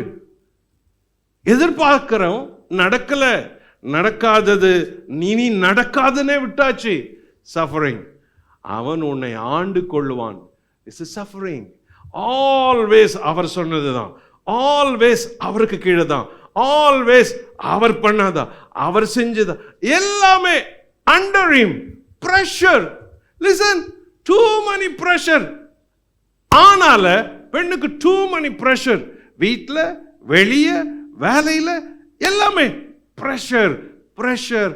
S1: எதிர்பார்க்கிறோம், நடக்கல, நடக்காதது, நீ நடக்காதுன்னே விட்டாச்சு. சஃபரிங். அவன் உன்னை ஆண்டு கொள்ளுவான். It's a suffering. ஆல்வேஸ் அவர் சொன்னதுதான், ஆல்வேஸ் அவருக்கு கீழே தான், ஆல்வேஸ் அவர் பண்ணாதான், அவர் செஞ்சதான், எல்லாமே under him. pressure. listen, too many pressure. ஆனால பெண்ணுக்கு too many pressure. வீட்டில் வெளியே, வேலையில், எல்லாமே pressure pressure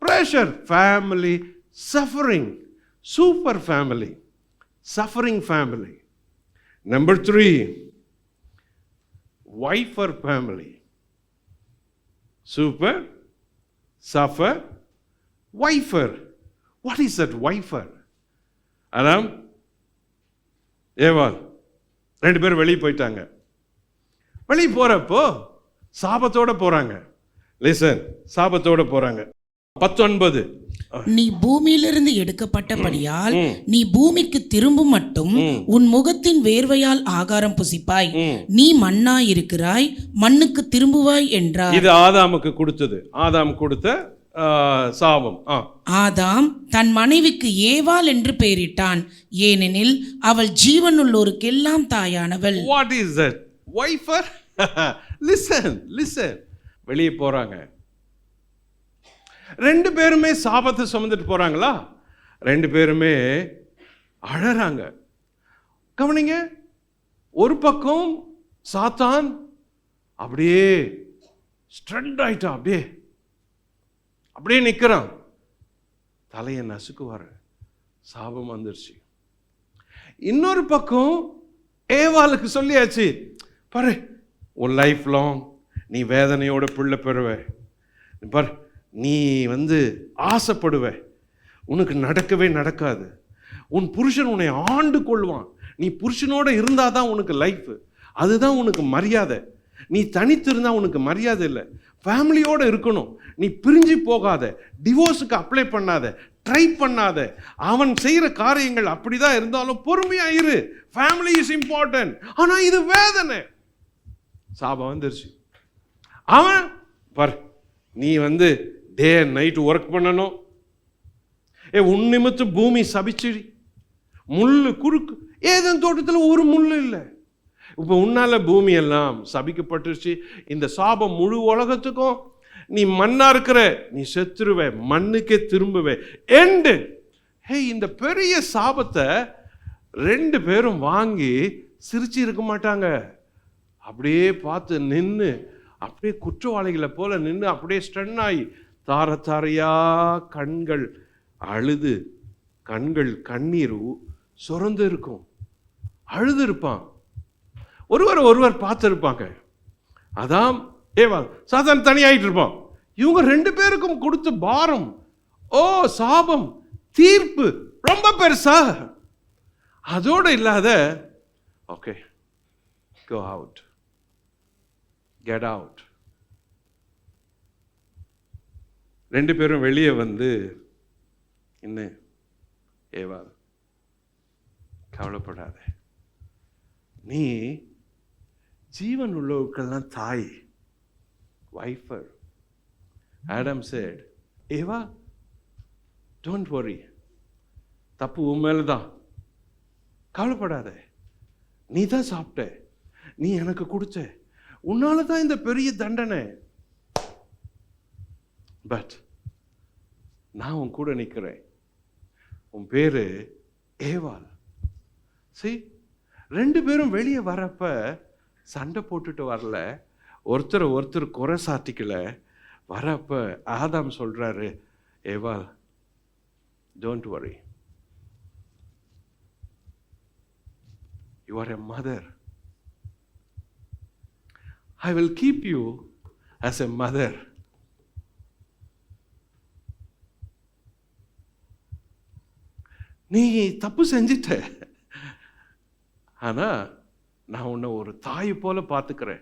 S1: pressure. Family suffering. Super family, suffering family. Number 3, wiper family. Super, suffer, wiper. What is that wiper? அதான் ஏவாள் 2 பேரும் வெளியே போயிட்டாங்க. வெளியே போறப்போ சாபத்தோட போறாங்க. லிசன், சாபத்தோட போறாங்க. 19,
S2: நீ பூமியிலிருந்து எடுக்கப்பட்டபடியால் நீ பூமிக்கு திரும்பும் மட்டும் உன் முகத்தின் வேர்வையால் ஆகாரம் புசிப்பாய். நீ மண்ணாய் இருக்கிறாய், மண்ணுக்கு திரும்புவாய் என்றார். இது
S1: ஆதாமுக்கு கொடுத்தது, ஆதாம் கொடுத்த சாபம்.
S2: ஆதாம் தன் மனைவிக்கு ஏவாள் என்று பெயரிட்டான், ஏனெனில் அவள் ஜீவனுள்ளோருக்கெல்லாம் தாயானவள்.
S1: What is that wiper? Listen listen. வெளியே போறாங்க. 2 பேருமே சாபத்தை சுமந்துட்டு போறாங்களா? 2 பேருமே அழறாங்க. கவனிங்க, ஒரு பக்கம் சாத்தான் அப்படியே ஸ்ட்ரெண்ட் ஆயிட்டான், அப்படியே நிற்கிறான். தலையை நசுக்குவார், சாபம் வந்துருச்சு. இன்னொரு பக்கம் ஏவாளுக்கு சொல்லியாச்சு, பாரு உன் லைஃப் லாங் நீ வேதனையோட பிள்ளை பெறுவ, பாரு நீ ஆசைப்படுவ, உனக்கு நடக்கவே நடக்காது, உன் புருஷன் உன்னை ஆண்டு கொள்வான், நீ புருஷனோட இருந்தாதான் உனக்கு லைஃப், அதுதான் உனக்கு மரியாதை, நீ தனித்து இருந்தால் உனக்கு மரியாதை இல்லை, ஃபேமிலியோடு இருக்கணும், நீ பிரிஞ்சு போகாத, டிவோர்ஸுக்கு அப்ளை பண்ணாத, ட்ரை பண்ணாத, அவன் செய்கிற காரியங்கள் அப்படிதான் இருந்தாலும் பொறுமையா இரு, ஃபேமிலி இஸ் இம்பார்ட்டன்ட். ஆனால் இது வேதனை. சாபம் வந்துருச்சு. அவன் பார், நீ டே அண்ட் நைட் ஒர்க் பண்ணணும், உன் நிமித்து பூமி சபிச்சிடி, முள்ளு குறுக்கு. ஏதன் தோட்டத்தில் ஒரு முள்ளு இல்லை. இப்போ உன்னால பூமி எல்லாம் சபிக்கப்பட்டுருச்சு. இந்த சாபம் முழு உலகத்துக்கும், நீ மண்ணா இருக்கிற, நீ செத்துருவே, மண்ணுக்கே திரும்புவே, எண்டு. இந்த பெரிய சாபத்தை 2 பேரும் வாங்கி சிரிச்சு இருக்க மாட்டாங்க. அப்படியே பார்த்து நின்று, அப்படியே குற்றவாளிகளை போல நின்று, அப்படியே ஸ்டன் ஆகி தார தாரையா கண்கள் அழுது, கண்கள் கண்ணீர் சுரந்து இருக்கும், அழுது இருப்பான். ஒருவர் பார்த்துருப்பாங்க. அதான் ஏவாள். சாத்தான் தனியாயிட்டு இருப்பான். இவங்க 2 பேருக்கும் கொடுத்த பாரம், சாபம், தீர்ப்பு ரொம்ப பெருசா. அதோடு இல்லாத, okay go out, get out. 2 பேரும் வெளியே இன்னும் ஏவாள் கவலைப்படாத, நீ ஜீவன் உள்ளவர்கள்லாம் தாய், wiper. Adam said, Eva don't worry, தப்பு உன் மேல தான், கவலைப்படாத, நீ தான் சாப்பிட்ட, நீ எனக்கு கொடுத்த, உன்னால தான் இந்த பெரிய தண்டனை, பட் நான் உன் கூட நிற்கிறேன், உன் பேரு ஏவாள். See, 2 பேரும் வெளியே வரப்ப சண்டை போட்டுட்டு வரல, ஒருத்தர் குறை சாட்டிக்கல. வரப்ப ஆதாம் சொல்றாரு, ஏவாள் don't worry, you are a mother, I will keep you as a mother. நீ தப்பு செஞ்சிட்ட, ஆனா நான் உன்னை ஒரு தாய் போல பார்த்துக்கிறேன்,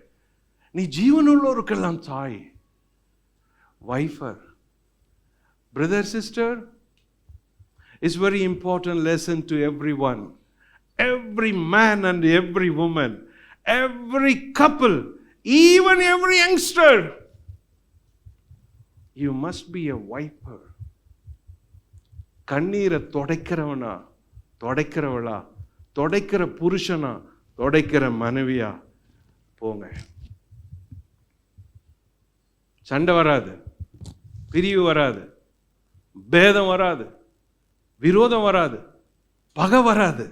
S1: நீ ஜீவனுள்ளவருக்கெல்லாம் தாய், wiper. Brother, sister, it's very important lesson to everyone, every man and every woman, every couple, even every youngster. You must be a wiper. கண்ணீரை தொடைக்கிறவனா, தொடைக்கிறவளா, தொடைக்கிற புருஷனா, தொடைக்கிற மனைவியா போங்க. சண்டை வராது, பிரிவு வராது, பேதம் வராது, விரோதம் வராது, பகை வராது,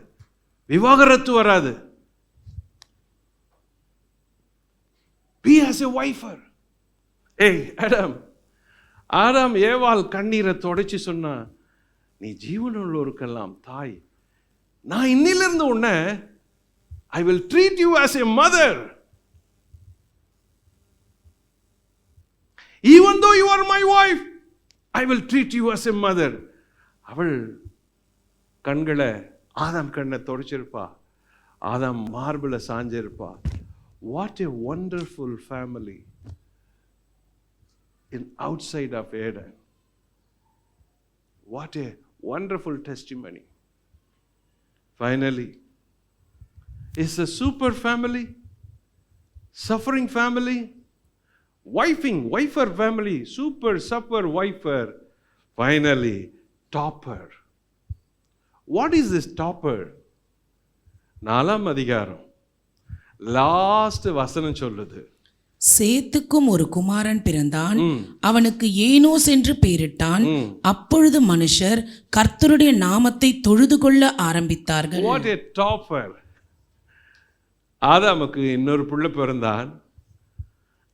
S1: விவாகரத்து வராது. Be as a wifer. Hey, ஆதாம் ஏவாள் கண்ணீரை தொடச்சி சொன்னா, நீ ஜீவனுள்ளோருக்கெல்லாம் தாய். நான் இன்னிலிருந்து உன்னை I will treat you as a mother. Even though you are my wife, I will treat you as a mother. அவள் கண்களை ஆதாம் கண்ணை தொடச்சிருப்பா, ஆதாம் மார்பில் சாஞ்சிருப்பா. What a wonderful family in outside of Eden. What a wonderful testimony. Finally, it's a super family, suffering family, wifer family, super wifer. Finally, topper. What is this topper? 4ஆம் அதிகாரம் last வசனம் சொல்லுது,
S2: சேத்துக்கும் ஒரு குமாரன் பிறந்தான், அவனுக்கு ஏனோஸ் என்று பெயரிட்டான். அப்பொழுது மனுஷர் கர்த்தருடைய நாமத்தை தொழுது கொள்ள ஆரம்பித்தார்கள்.
S1: What a topper. ஆதாமுக்கு இன்னொரு பிள்ளை பிறந்தான்,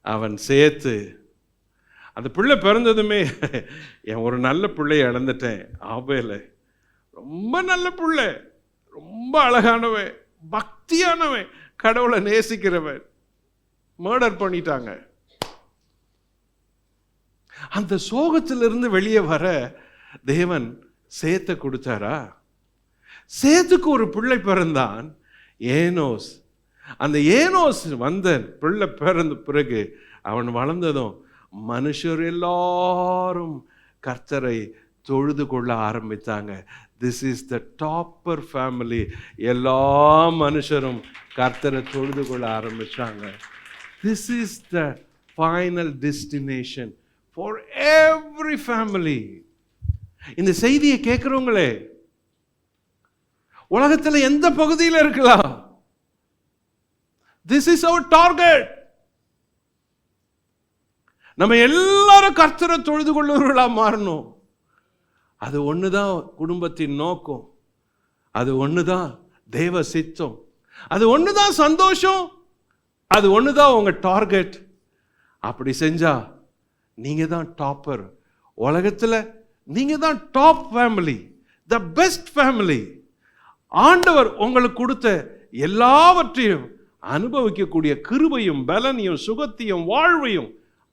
S1: அவன் சேத்து. அந்த பிள்ளை பிறந்ததுமே என் ஒரு நல்ல பிள்ளையை இழந்துட்டேன், ஆபேல. ரொம்ப நல்ல பிள்ளை, ரொம்ப அழகானவன், பக்தியானவன், கடவுளை நேசிக்கிறவன். மர்டர் பண்ணிட்டாங்க. அந்த சோகத்திலிருந்து வெளியே வர தேவன் சேத்தை கொடுத்தாரா? சேத்துக்கு ஒரு பிள்ளை பிறந்தான், ஏனோஸ். அந்த ஏனோஸ் வந்த பிள்ளை பிறந்த பிறகு அவன் வளர்ந்ததும் மனுஷர் எல்லாரும் கர்த்தரை தொழுது கொள்ள ஆரம்பித்தாங்க. This is the topper family. எல்லா மனுஷரும் கர்த்தரை தொழுது கொள்ள ஆரம்பிச்சாங்க. This is the final destination for every family. இந்த செய்தியை கேட்கிறவங்களே, உலகத்தில் எந்த பகுதியில் இருக்கலாம், this is our target. நம்ம எல்லாரும் கர்த்தரை தொழுது கொள்ளுவர்களா மாறணும். அது ஒண்ணுதான் குடும்பத்தின் நோக்கம், அது ஒண்ணுதான் தேவ சித்தம், அது ஒண்ணுதான் சந்தோஷம், அது ஒண்ணுதான் உங்க டார்கெட். அப்படி செஞ்சா நீங்க தான் டாப்பர். உலகத்துல நீங்க தான் top family, the best family. ஆண்டவர் உங்களுக்கு கொடுத்த எல்லாவற்றையும் அனுபவிக்கக்கூடிய கிருபையும் பலனையும் சுகத்தையும் வாழ்வையும்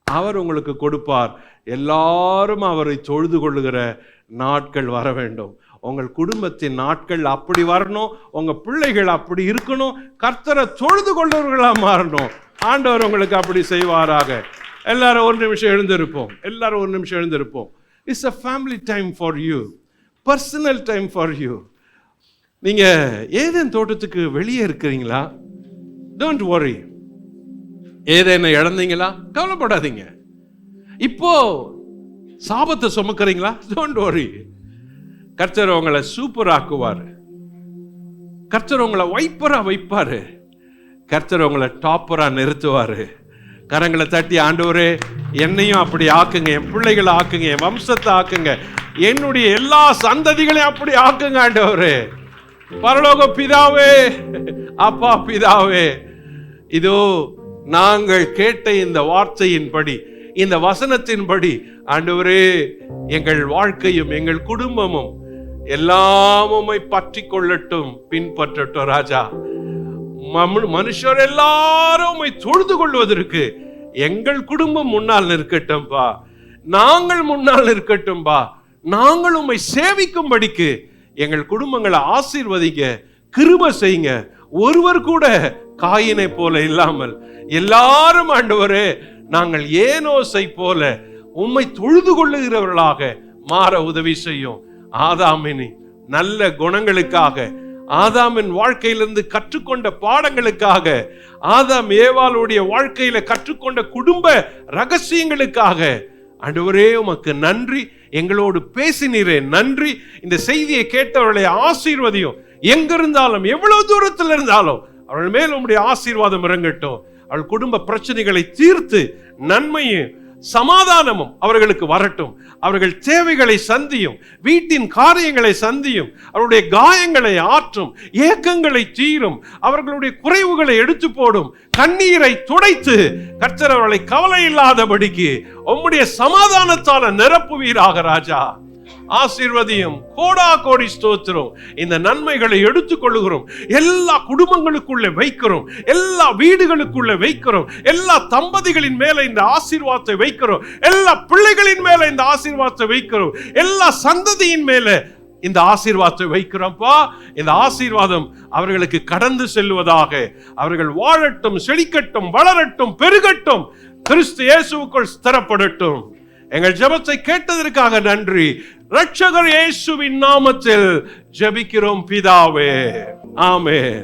S1: அவர் உங்களுக்கு கொடுப்பார். எல்லாரும் அவரை தொழுது கொள்ளுகிற நாட்கள் வர வேண்டும். உங்கள் குடும்பத்தின் நாட்கள் அப்படி வரணும், உங்க பிள்ளைகள் அப்படி இருக்கணும், கர்த்தரை தொழுது கொள்ளுவர்களா மாறணும். ஆண்டவர் உங்களுக்கு அப்படி செய்வாராக. எல்லாரும் ஒரு நிமிஷம் எழுந்திருப்போம். It's a family time for you, personal time for you. நீங்க ஏதேன் தோட்டத்துக்கு வெளியே இருக்கிறீங்களா? Don't worry. ஏதேனை இழந்தீங்களா? கவலைப்படாதீங்க. இப்போ சாபத்தை சுமக்கிறீங்களா? Don't worry. கர்த்தர் உங்களை சூப்பர் ஆக்குவார். கர்த்தர் உங்களை வைப்பரா வைப்பாரு. கர்த்தர் உங்களை டாப்பரா நிறுத்துவாரு. கரங்களை தட்டி, ஆண்டவரே என்னையும் அப்படி ஆக்குங்க, என் பிள்ளைகளை ஆக்குங்க, என் வம்சத்தை ஆக்குங்க, என்னுடைய எல்லா சந்ததிகளையும் அப்படி ஆக்குங்க ஆண்டவரே. பரலோக பிதாவே, அப்பா பிதாவே, இதோ நாங்கள் கேட்ட இந்த வார்த்தையின்படி, இந்த வசனத்தின்படி ஆண்டவரே எங்கள் வாழ்க்கையும் எங்கள் குடும்பமும் எல்லாமுமை பற்றி கொள்ளட்டும், பின்பற்றட்டும் ராஜா. மனுஷர் எல்லாரும் தொழுது கொள்வதற்கு எங்கள் குடும்பம் முன்னால் நிற்கட்டும்பா, நாங்கள் முன்னால் நிற்கட்டும்பா. நாங்கள் உம்மை சேவிக்கும்படிக்கு எங்கள் குடும்பங்களை ஆசீர்வதிங்க, கிருபை செய்யுங்க. ஒருவர் கூட காயினை போல இல்லாமல் எல்லாரும் ஆண்டவரே நாங்கள் ஏனோசை போல உம்மை தொழுது கொள்ளுகிறவர்களாக மாற உதவி செய்யும். ஆதாமின் நல்ல குணங்களுக்காக, ஆதாமின் வாழ்க்கையிலிருந்து கற்றுக்கொண்ட பாடங்களுக்காக, ஆதாம் ஏவாளுடைய வாழ்க்கையில கற்றுக்கொண்ட குடும்ப ரகசியங்களுக்காக ஆண்டவரே உமக்கு நன்றி. எங்களோடு பேசினீரே நன்றி. இந்த செய்தியை கேட்டவர்களை ஆசீர்வதியும். எங்கிருந்தாலும் எவ்வளவு தூரத்தில் இருந்தாலும் அவர்கள் மேல் உம்முடைய ஆசீர்வாதம் இறங்கட்டும். அவள் குடும்ப பிரச்சனைகளை தீர்த்து நன்மையும் சமாதானமும் அவர்களுக்கு வரட்டும். அவர்கள் தேவைகளை சந்தியும், வீட்டின் காரியங்களை சந்தியும், அவருடைய காயங்களை ஆற்றும், ஏக்கங்களை தீரும், அவர்களுடைய குறைவுகளை எடுத்து போடும், கண்ணீரை துடைத்து கர்த்தர் அவர்களை கவலை இல்லாதபடிக்கு உம்முடைய சமாதானத்தால நிரப்புவீராக ராஜா. ஆசீர்வதியும். கோடா கோடி ஸ்தோத்திரம். இந்த நன்மைகளை எடுத்துக்கொள்ளுகிறோம், எல்லா குடும்பங்களுக்குள்ள வைக்கிறோம், எல்லா வீடுகளுக்குள்ள வைக்கிறோம், எல்லா தம்பதிகளின் மேல இந்த ஆசீர்வாதத்தை வைக்கிறோம், எல்லா பிள்ளைகளின் மேல இந்த ஆசீர்வாதத்தை வைக்கிறோம், எல்லா சந்ததியின் மேல இந்த ஆசீர்வாதத்தை வைக்கிறோம்ப்பா. இந்த ஆசீர்வாதம் அவர்களுக்கு கடந்து செல்வதாக. அவர்கள் வாழட்டும், செழிக்கட்டும், வளரட்டும், பெருகட்டும், கிறிஸ்து இயேசுவுக்குள் ஸ்திரப்படட்டும். எங்கள் ஜெபத்தை கேட்டதற்காக நன்றி. இரட்சகர் இயேசுவின் நாமத்தில் ஜெபிக்கிறோம் பிதாவே. ஆமென்.